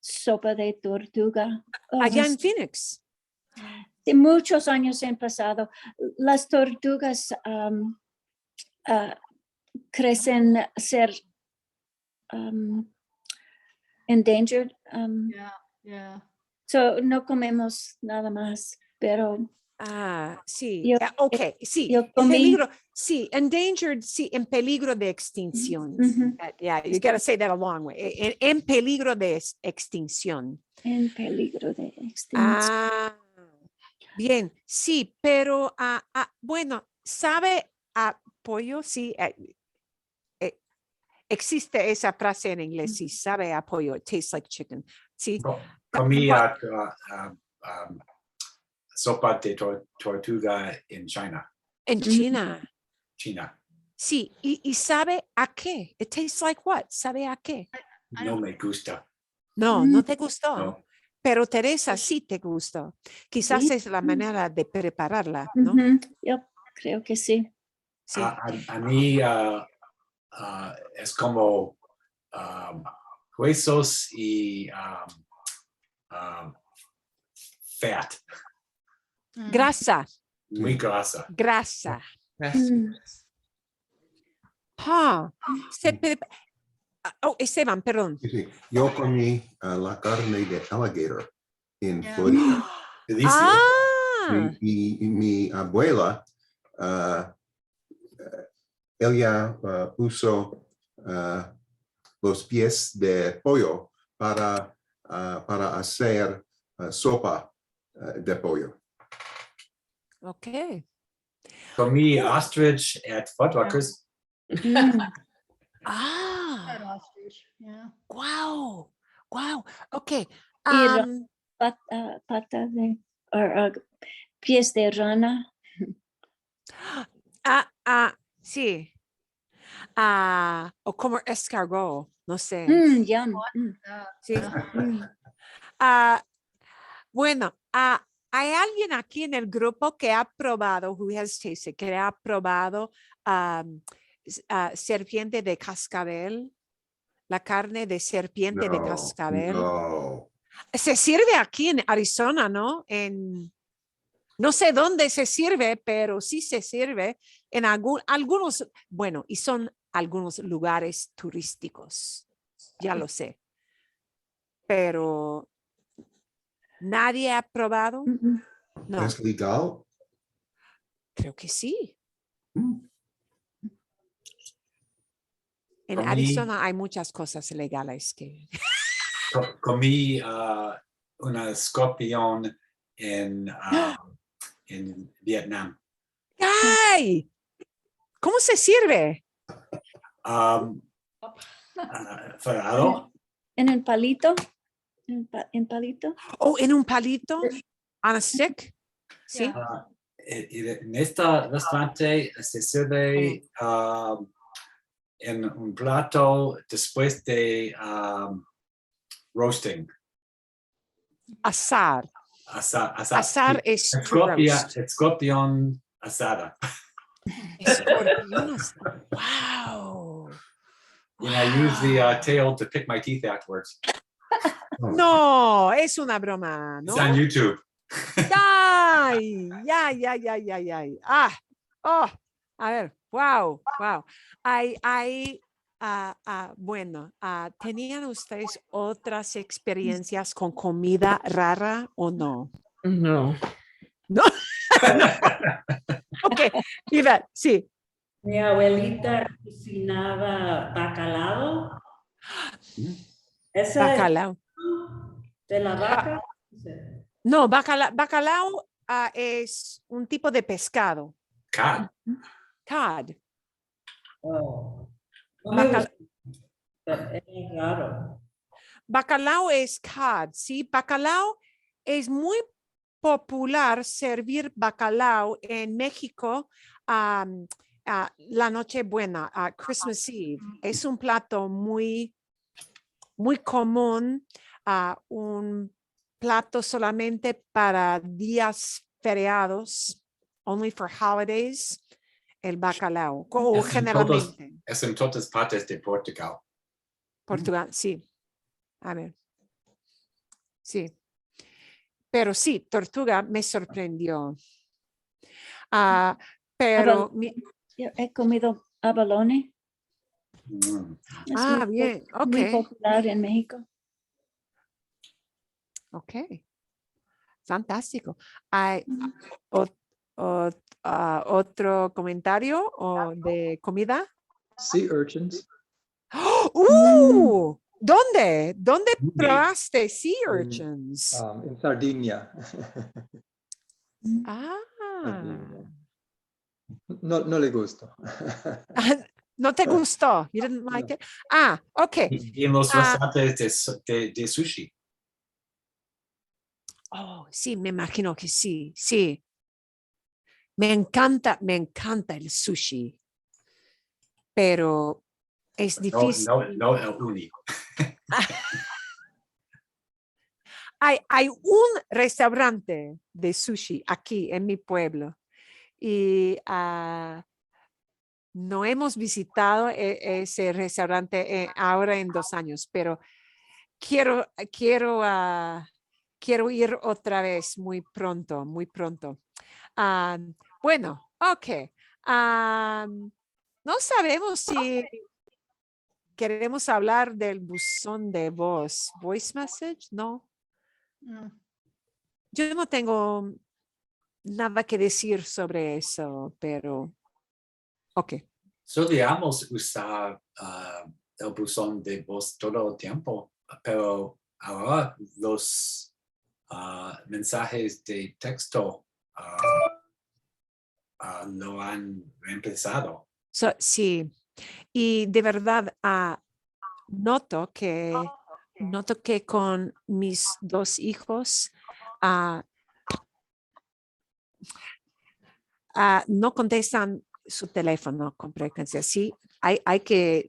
sopa de tortuga. Allá en Phoenix. De muchos años han pasado. Las tortugas crecen ser endangered. Yeah. Yeah. So no comemos nada más, pero Sí. yo, Ok, sí. yo En comí. peligro, sí. Endangered, sí. En peligro de extinción. Ujú. Yeah, you gotta say that a long way. En peligro de extinción. En peligro de extinción. Bien, sí, pero bueno, ¿sabe a pollo? Sí, existe esa frase en inglés, sí, sabe a pollo, it tastes like chicken. Sí, Comía sopa de tortuga en en China. China. Sí, y sabe a qué? It tastes like what? ¿Sabe a qué? I No don't- me gusta. No te gustó. No. Pero Teresa, sí te gustó. Quizás Sí. es la manera de prepararla, ¿no? Ujú. Yo creo que sí. Sí. A mí es como huesos y fat, Grasa. muy grasa. Mm. Esteban, perdón. Sí, sí. Yo comí la carne de alligator en Yeah. Florida. Delicia. Y mi abuela, ella puso los pies de pollo para para hacer sopa de pollo. Ok. Comí ostrich at Fuddruckers. Mm, Ah, That ostrich, yeah. wow. Wow. Ok. Y pata de, pies de rana. Sí. O como escargot, no sé. Yum. Sí. Mm. Bueno, hay alguien aquí en el grupo que ha probado, who has tasted, que ha probado serpiente de cascabel, la carne de serpiente de cascabel. No. Se sirve aquí en Arizona, ¿no? No sé dónde se sirve, pero sí se sirve en algunos, bueno, y son algunos lugares turísticos, ya lo sé. Pero nadie ha probado. Mm-mm. No, ¿Es legal? creo que sí. Mm. En Comí- Arizona hay muchas cosas legales que... Comí un escorpión en Vietnam. ¡Ay! ¿Cómo se sirve? Ferrado. En el palito. En palito. ¿O en un palito? ¿On a stick? Sí. Yeah. En este restaurante se sirve en un plato después de roasting. Asar. Asar. Asar es to roast. Escorpión asada. Escorpión asado. Wow. And I use the tail to pick my teeth afterwards. Oh. No, es una broma, It's ¿no? on YouTube. ¡Ay! ¡Ay! Oh, a ver, wow. Bueno, ¿tenían ustedes otras experiencias con comida rara o no? No. No. Ok, Ivette, sí. Mi abuelita cocinaba bacalao. Ese Bacalao. de la vaca. No, bacalao es un tipo de pescado. God. Cod. Oh. No me gusta. Es raro. Bacalao es cod, ¿sí? Bacalao es muy popular servir bacalao en México la Nochebuena, Christmas Eve. Es un plato muy, muy común, un plato solamente para días feriados, only for holidays, el bacalao, o generalmente. Es en todas partes de Portugal. Portugal, sí. A ver. Sí. Pero sí, tortuga me sorprendió. Pero, Yo he comido abalone. Mm. Es bien, muy ok, popular en México. ok. Fantástico. ¿Hay otro comentario o de comida? Sea urchins. ¡Oh! ¿Dónde? ¿Dónde Mm. probaste sea En, urchins? En Sardinia. Ah. No le gusto. ¿No te gustó? You didn't like No. it? Ok. Y en los restaurantes de sushi. Oh, sí, me imagino que sí, sí. Me encanta el sushi, pero es difícil. No el único. Hay un restaurante de sushi aquí en mi pueblo y no hemos visitado ese restaurante ahora en 2 años, pero quiero ir otra vez muy pronto, muy pronto. Bueno, ok. No sabemos si queremos hablar del buzón de voz. Voice message, ¿no? No. Yo no tengo nada que decir sobre eso, pero ok. Solíamos usar el buzón de voz todo el tiempo, pero ahora los mensajes de texto lo han reemplazado. Sí, y de verdad noto que con mis dos hijos no contestan su teléfono con frecuencia. Sí, hay que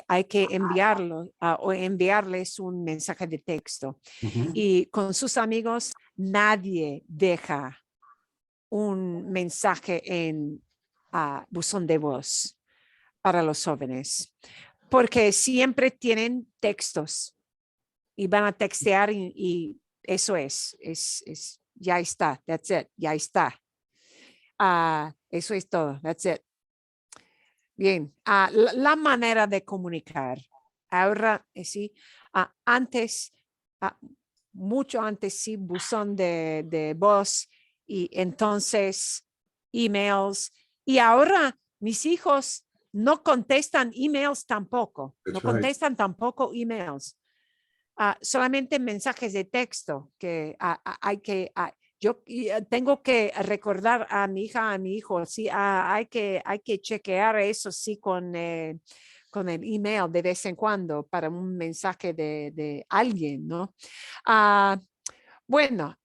hay que enviarlo o enviarles un mensaje de texto. Mhm. Y con sus amigos nadie deja un mensaje en buzón de voz para los jóvenes, porque siempre tienen textos y van a textear y eso es, ya está, that's it, ya está. Eso es todo, that's it. Bien, la manera de comunicar. Ahora, sí, antes, mucho antes, sí, buzón de voz y entonces emails. Y ahora mis hijos no contestan emails tampoco. That's No right. contestan tampoco emails. Solamente mensajes de texto que hay que... yo tengo que recordar a mi hija, a mi hijo, sí, hay que chequear eso, sí, con el email de vez en cuando para un mensaje de alguien, ¿no? Bueno,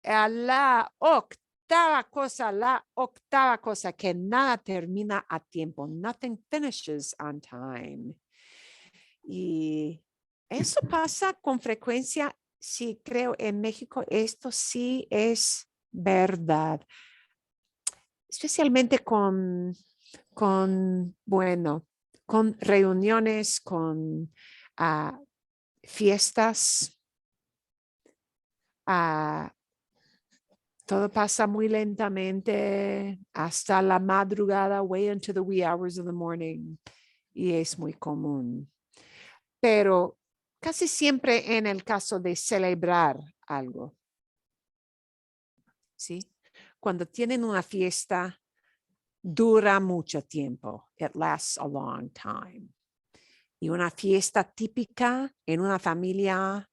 la octava cosa, que nada termina a tiempo. Nothing finishes on time. Y eso pasa con frecuencia, sí, creo en México, esto sí es verdad, especialmente bueno, con reuniones, con fiestas, todo pasa muy lentamente hasta la madrugada, way into the wee hours of the morning, y es muy común. Pero casi siempre en el caso de celebrar algo, ¿sí? Cuando tienen una fiesta, dura mucho tiempo. It lasts a long time. Y una fiesta típica en una familia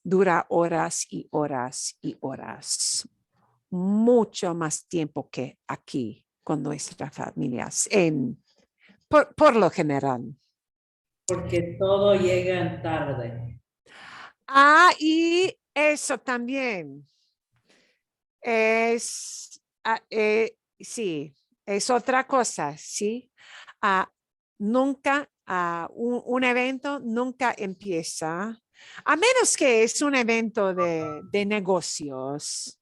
dura horas y horas y horas. Mucho más tiempo que aquí con nuestras familias, por lo general. Porque todo llega tarde. Y eso también es, sí, es otra cosa, ¿sí? Nunca, un evento nunca empieza, a menos que es un evento de negocios,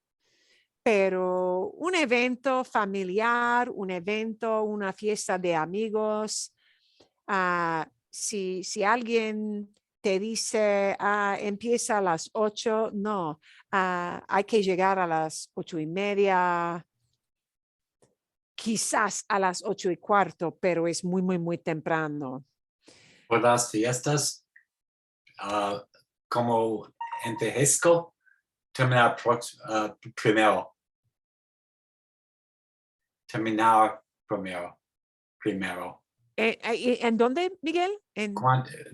pero un evento familiar, un evento, una fiesta de amigos, si alguien te dice, empieza a las 8, no, hay que llegar a las 8:30, quizás a las 8:15, pero es muy, muy, muy temprano. Por las fiestas, como en Tejesco, terminar primero. Terminar primero. ¿En dónde, Miguel?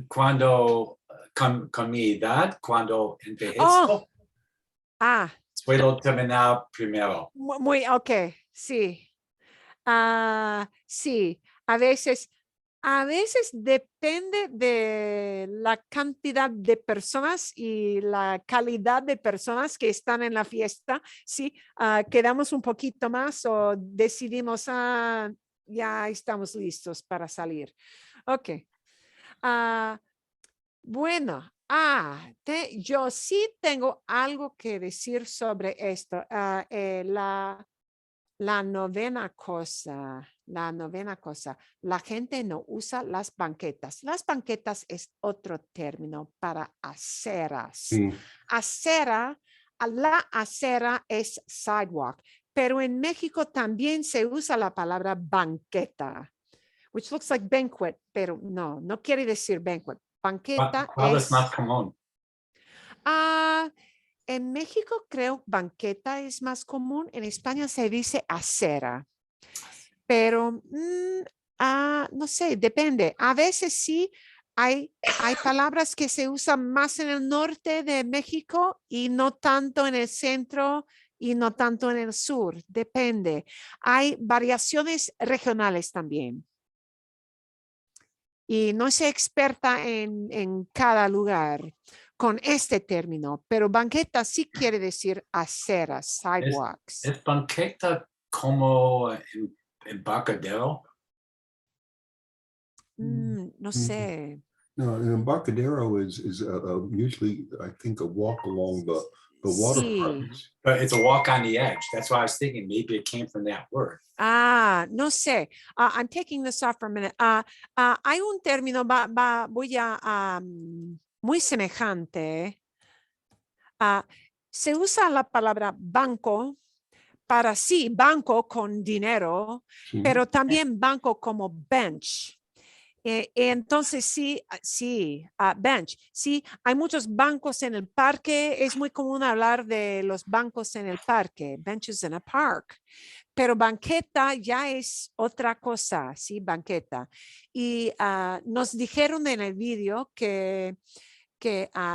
Cuando con mi edad, cuando envejezco, Oh, puedo terminar primero. muy, ok, sí. Sí, a veces depende de la cantidad de personas y la calidad de personas que están en la fiesta. Sí, quedamos un poquito más o decidimos, ya estamos listos para salir. Ok. Bueno, yo sí tengo algo que decir sobre esto. La novena cosa, la gente no usa las banquetas. Las banquetas es otro término para aceras. Sí. La acera es sidewalk, pero en México también se usa la palabra banqueta, which looks like banquet, pero no quiere decir banquet. Banqueta ¿Cuál es más común? En México creo banqueta es más común. En España se dice acera. Pero no sé, depende. A veces sí, hay palabras que se usan más en el norte de México y no tanto en el centro y no tanto en el sur. Depende. Hay variaciones regionales también. Y no soy experta en cada lugar con este término, pero banqueta sí quiere decir aceras, sidewalks. ¿Es banqueta como embarcadero? No sé. No, an embarcadero is usually, I think, a walk along the Sí. waterfront. But it's a walk on the edge. That's why I was thinking maybe it came from that word. No sé. I'm taking this off for a minute. Hay un término, voy a, muy semejante. Se usa la palabra banco para sí, banco con dinero, Sí. pero también banco como bench. Entonces sí, bench. Sí, hay muchos bancos en el parque. Es muy común hablar de los bancos en el parque, benches in a park. Pero banqueta ya es otra cosa, sí, banqueta. Y nos dijeron en el vídeo que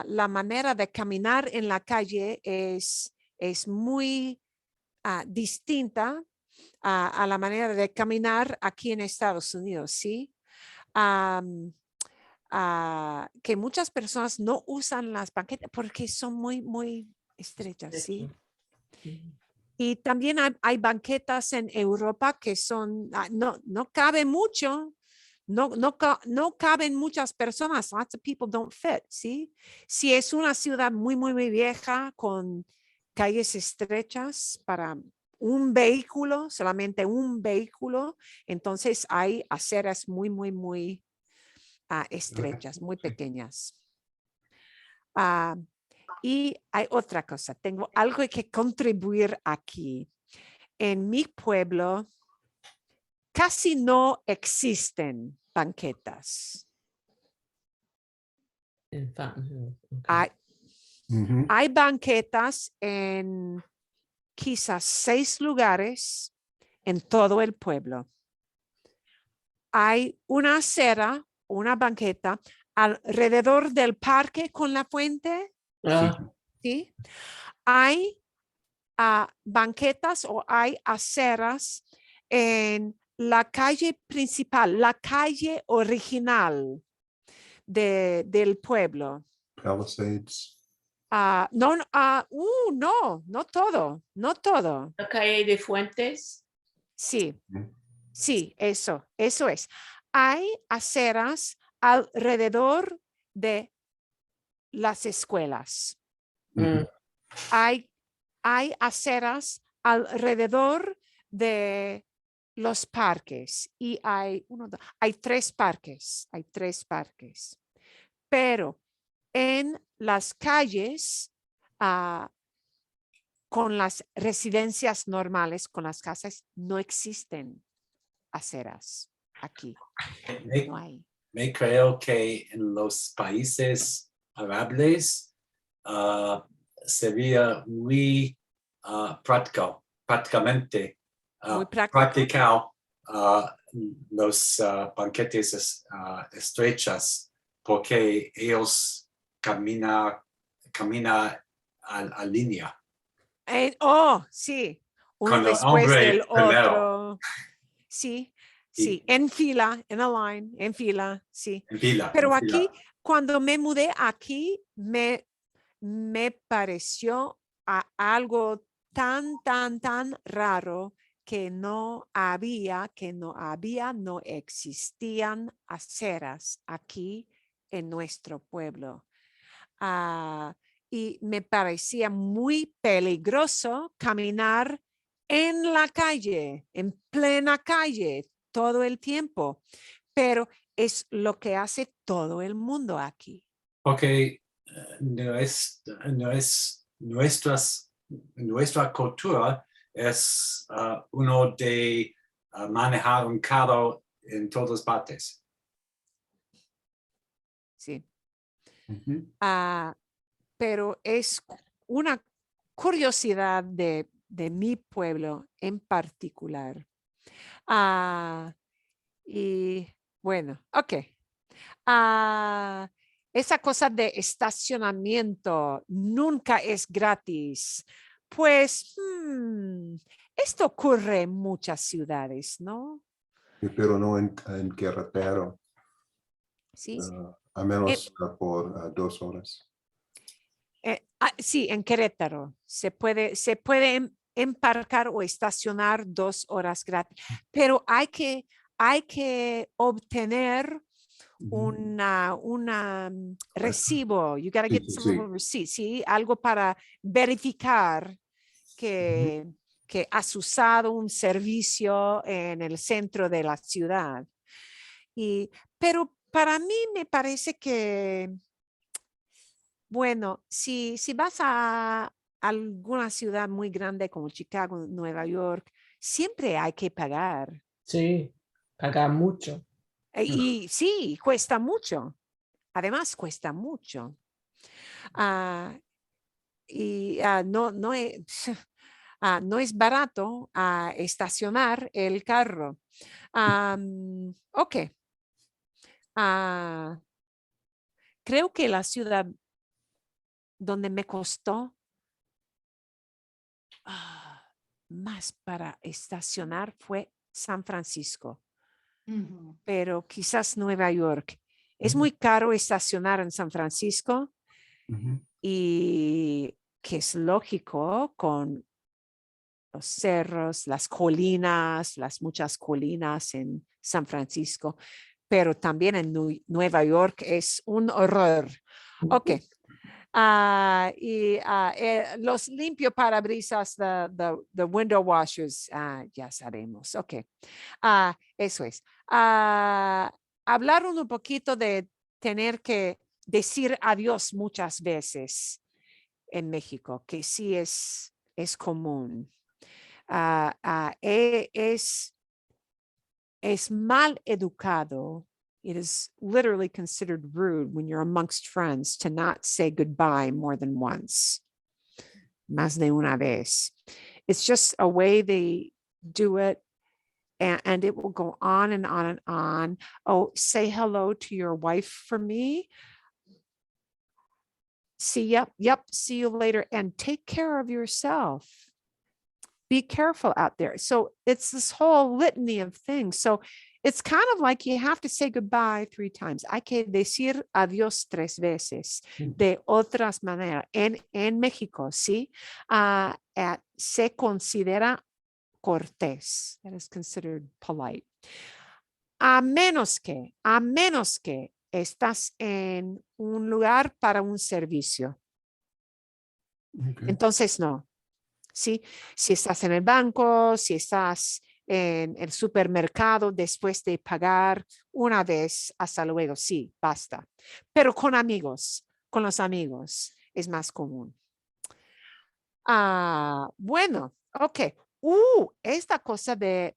la manera de caminar en la calle es muy distinta a la manera de caminar aquí en Estados Unidos, ¿sí? Que muchas personas no usan las banquetas porque son muy estrechas, ¿sí? Y también hay banquetas en Europa que son, no cabe mucho, no caben muchas personas, lots of people don't fit, ¿sí? Si es una ciudad muy vieja con calles estrechas para un vehículo, solamente un vehículo, entonces hay aceras muy estrechas, muy pequeñas. Y hay otra cosa, tengo algo que contribuir aquí. En mi pueblo casi no existen banquetas. In Fountain Hills. Hay, Mhm. hay banquetas en quizás 6 lugares en todo el pueblo. Hay una acera, una banqueta alrededor del parque con la fuente. ¿Sí? Hay banquetas o hay aceras en la calle principal, la calle original del pueblo. Palisades. No todo. La calle de Fuentes. Sí, Mhm. sí, eso es. Hay aceras alrededor de las escuelas. Mhm. Hay aceras alrededor de los parques y hay 3 parques, pero en las calles con las residencias normales, con las casas, no existen aceras aquí. No hay. Me creo que en los países árabes sería muy prácticamente Muy práctico. practicar los banquetes estrechas porque ellos caminan a línea. Sí, Con uno el después hombre del primero. otro. Sí, Y- en fila, en a line, en fila, sí. En fila. Pero en fila. aquí, cuando me mudé aquí, me pareció algo tan raro que no existían aceras aquí en nuestro pueblo. Y me parecía muy peligroso caminar en la calle, en plena calle, todo el tiempo. Pero es lo que hace todo el mundo aquí. Porque nuestra cultura es uno de manejar un carro en todas partes. Sí. Mhm. Pero es una curiosidad de mi pueblo en particular. Y bueno, ok. Esa cosa de estacionamiento nunca es gratis. Pues esto ocurre en muchas ciudades, ¿no? Pero no en carretero, Sí, a menos por 2 horas. sí, en Querétaro se puede embarcar o estacionar 2 horas gratis, pero hay que obtener recibo. You got to Sí, get sí, some sí. little receipt, ¿sí? Algo para verificar que has usado un servicio en el centro de la ciudad. Pero para mí me parece que, bueno, si vas a alguna ciudad muy grande como Chicago, Nueva York, siempre hay que pagar. Sí, paga mucho. Y sí, cuesta mucho. Además, cuesta mucho. No es, no es barato estacionar el carro. Ok. Creo que la ciudad donde me costó más para estacionar fue San Francisco, Mhm. pero quizás Nueva York. Es muy caro estacionar en San Francisco y que es lógico con los cerros, las colinas, las muchas colinas en San Francisco, pero también en Nueva York es un horror. Ok. Los limpio parabrisas, the window washers, ya sabemos. Ok. Eso es. Hablar un poquito de tener que decir adiós muchas veces en México, que sí es común. Es mal educado. It is literally considered rude when you're amongst friends to not say goodbye more than once. Más de una vez. It's just a way they do it. And it will go on and on and on. Oh, say hello to your wife for me. See, yep, see you later. And take care of yourself. Be careful out there. So it's this whole litany of things. So it's kind of like you have to say goodbye 3 times. Hay que decir adiós 3 veces. De otras maneras, en México, ¿sí? Se considera cortés. That is considered polite. A menos que estás en un lugar para un servicio. Okay. Entonces, no. ¿Sí? Si estás en el banco, si estás en el supermercado, después de pagar una vez, hasta luego, sí, basta. Pero con los amigos, es más común. Bueno, ok. Esta cosa de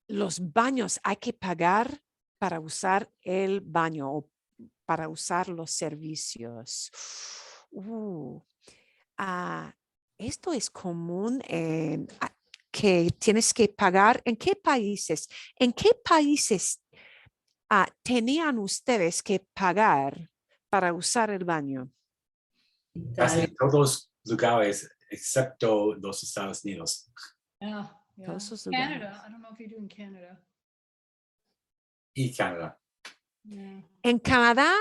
los baños, hay que pagar para usar el baño o para usar los servicios. Esto es común que tienes que pagar. ¿En qué países? ¿En qué países tenían ustedes que pagar para usar el baño? Casi Italia. en todos lugares excepto los Estados Unidos. Yeah, yeah. Todos esos Canada. lugares. I don't know if you do in Canada. Y Canadá. Yeah. En Canadá,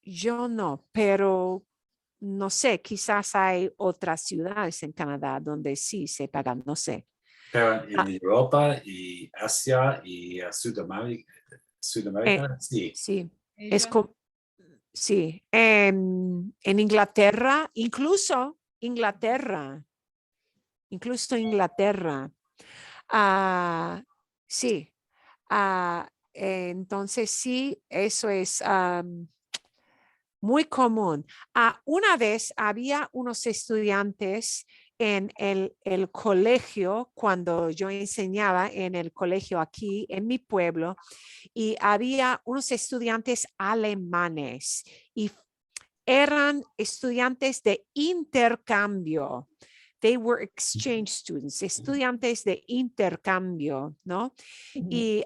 yo no, pero no sé, quizás hay otras ciudades en Canadá donde sí se pagan, no sé. Pero en Europa y Asia y Sudamérica, sí. Sí, Asia? sí, en Inglaterra, incluso Inglaterra. Sí, entonces sí, eso es muy común. Una vez había unos estudiantes en el colegio, cuando yo enseñaba en el colegio aquí en mi pueblo, y había unos estudiantes alemanes y eran estudiantes de intercambio. They were exchange students, estudiantes de intercambio, ¿no? Y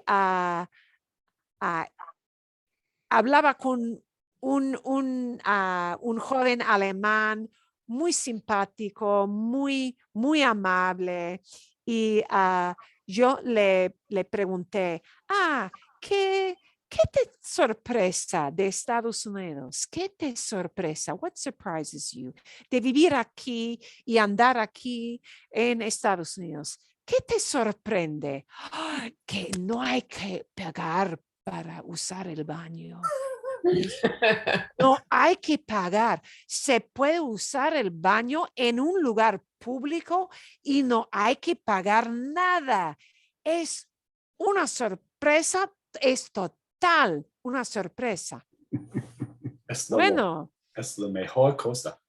hablaba con un joven alemán muy simpático, muy amable. Y yo le pregunté, ¿qué te sorpresa de Estados Unidos? ¿Qué te sorpresa? What surprises you? De vivir aquí y andar aquí en Estados Unidos. ¿Qué te sorprende? Que no hay que pagar para usar el baño. No hay que pagar. Se puede usar el baño en un lugar público y no hay que pagar nada. Es una sorpresa, es total una sorpresa. Es lo, Bueno, es la mejor cosa.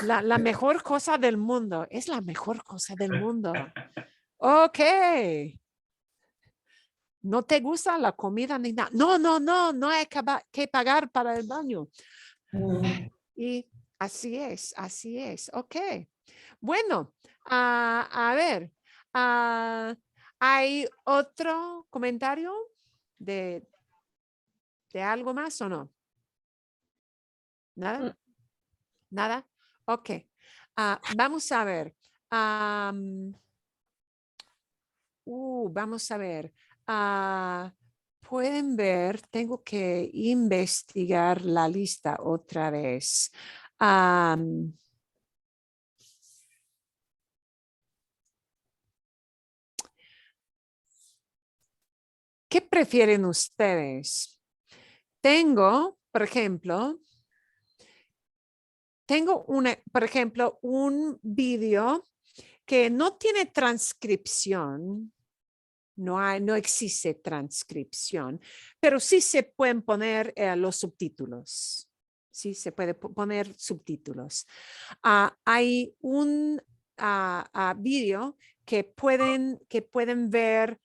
la mejor cosa del mundo. Es la mejor cosa del mundo. Ok. ¿No te gusta la comida ni nada? No hay que pagar para el baño. Y así es. Ok. Bueno, a ver, ¿hay otro comentario de algo más o no? ¿Nada? ¿Nada? Ok. Vamos a ver. Vamos a ver. Pueden ver, tengo que investigar la lista otra vez. ¿Qué prefieren ustedes? Tengo, por ejemplo, por ejemplo, un video que no tiene transcripción. No existe transcripción, pero sí se pueden poner los subtítulos. Sí, se puede poner subtítulos. Hay un video que pueden ver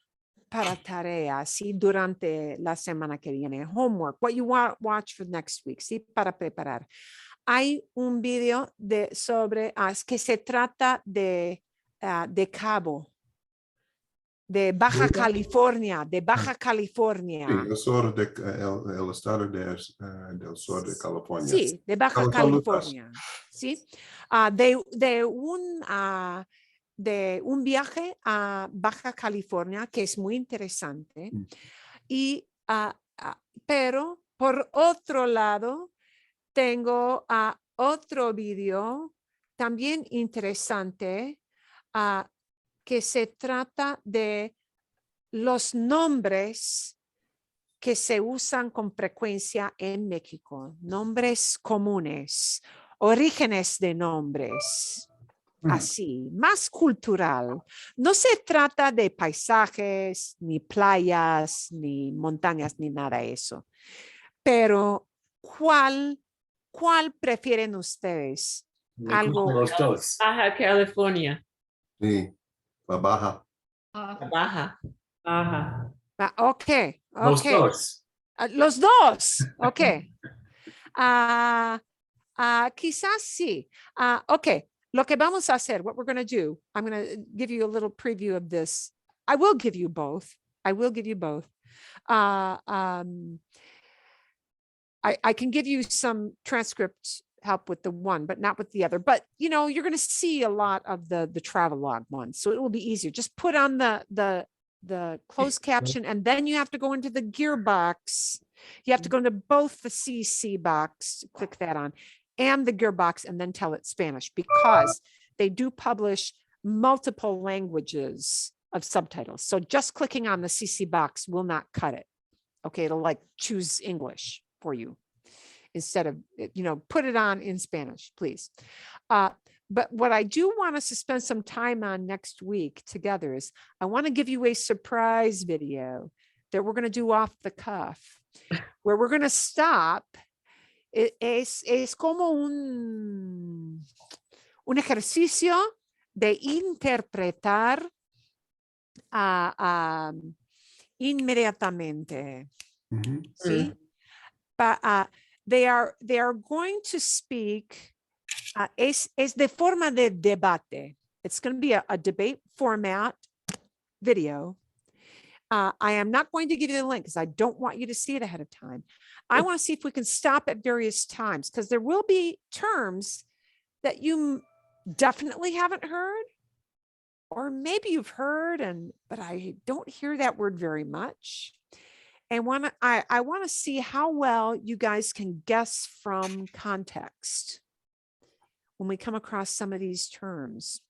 para tareas, ¿sí? Durante la semana que viene. Homework, what you watch for next week, ¿sí? Para preparar. Hay un video sobre que se trata de Cabo, de Baja California, Sí, el sur de, el estado del sur de California. Sí, de Baja California. Sí, de un viaje a Baja California que es muy interesante. Y, pero por otro lado, tengo otro video también interesante que se trata de los nombres que se usan con frecuencia en México, nombres comunes, orígenes de nombres, así, más cultural. No se trata de paisajes, ni playas, ni montañas, ni nada de eso. Pero, ¿cuál prefieren ustedes? Algo. Los dos. Baja California. Sí, la baja. Baja. Baja. Ok. Los dos. Los dos. Ok. Quizás sí. Ok. Lo que vamos a hacer, what we're going to do, I'm going to give you a little preview of this. I will give you both. I can give you some transcript help with the one, but not with the other. But you're going to see a lot of the travelogue ones, so it will be easier. Just put on the closed caption, and then you have to go into the gearbox. You have to go into both the CC box, click that on, and the gearbox, and then tell it Spanish, because they do publish multiple languages of subtitles. So just clicking on the CC box will not cut it. Okay, it'll like choose English for you instead of, put it on in Spanish, please. But what I do want us to spend some time on next week together is I want to give you a surprise video that we're going to do off the cuff, where we're going to stop. Es como un ejercicio de interpretar inmediatamente. ¿Sí? They are going to speak, es de forma de debate. It's going to be a debate format video. I am not going to give you the link because I don't want you to see it ahead of time. I want to see if we can stop at various times because there will be terms that you definitely haven't heard, or maybe you've heard but I don't hear that word very much. And I want to see how well you guys can guess from context when we come across some of these terms.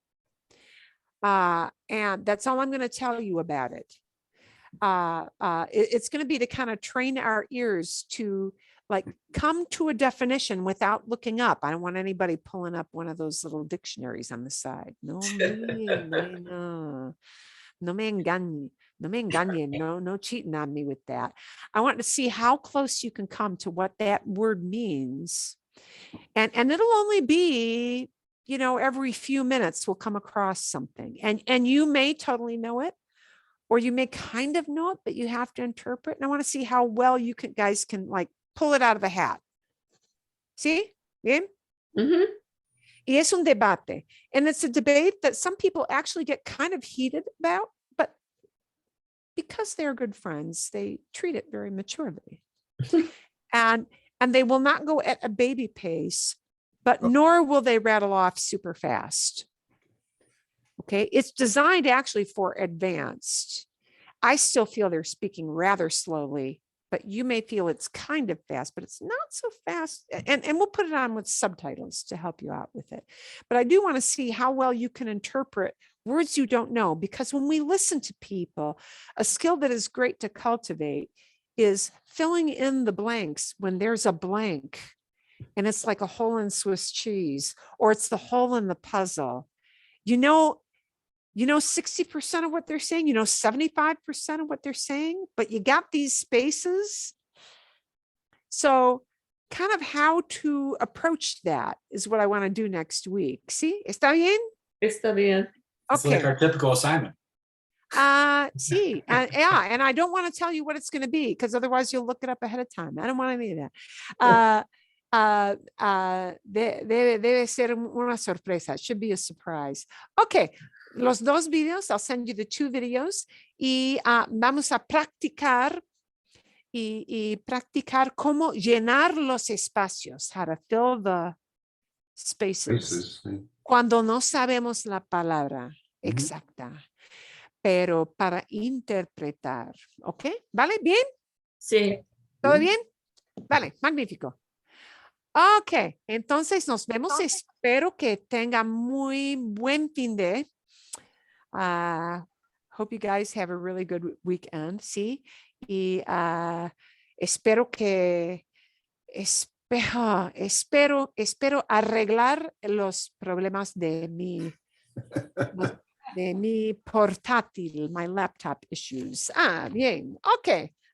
And that's all I'm going to tell you about it. It's going to be to kind of train our ears to like come to a definition without looking up. I don't want anybody pulling up one of those little dictionaries on the side. No me engañe, no cheating on me with that. I want to see how close you can come to what that word means. And it'll only be, every few minutes we'll come across something and you may totally know it, or you may kind of know it, but you have to interpret. And I want to see how well you guys can like pull it out of a hat. See? Bien? Mhm. Y es un debate. And it's a debate that some people actually get kind of heated about, but because they're good friends, they treat it very maturely. and they will not go at a baby pace, but nor will they rattle off super fast. Okay, it's designed actually for advanced. I still feel they're speaking rather slowly, but you may feel it's kind of fast, but it's not so fast. And we'll put it on with subtitles to help you out with it. But I do want to see how well you can interpret words you don't know, because when we listen to people, a skill that is great to cultivate is filling in the blanks when there's a blank and it's like a hole in Swiss cheese, or it's the hole in the puzzle. 60% of what they're saying, 75% of what they're saying, but you got these spaces. So kind of how to approach that is what I want to do next week. See, ¿está bien? Está bien. It's Okay. like our typical assignment. See, yeah, and I don't want to tell you what it's going to be because otherwise you'll look it up ahead of time. I don't want any of that. Debe ser una sorpresa. It should be a surprise. Okay, los dos videos, I'll send you the 2 videos y vamos a practicar y practicar cómo llenar los espacios, how to fill the spaces. Cuando no sabemos la palabra exacta, pero para interpretar. ¿Ok? ¿Vale? ¿Bien? Sí. ¿Todo bien? Vale, magnífico. Ok, entonces nos vemos. Espero que tengan muy buen fin de. Hope you guys have a really good weekend, ¿sí? Y espero arreglar los problemas de mi portátil, my laptop issues. Bien, ok,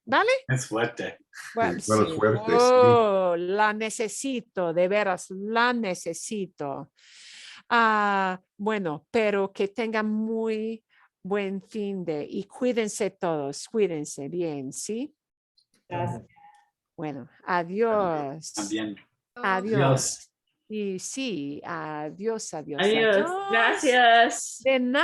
¿vale? Es fuerte. Well, Bueno, sí. suerte, Oh, la necesito, de veras, la necesito. Bueno, pero que tengan muy buen fin de y cuídense todos, cuídense bien, ¿sí? Gracias. Bueno, adiós. También. Adiós. Y sí, adiós. Adiós. Gracias. De nada.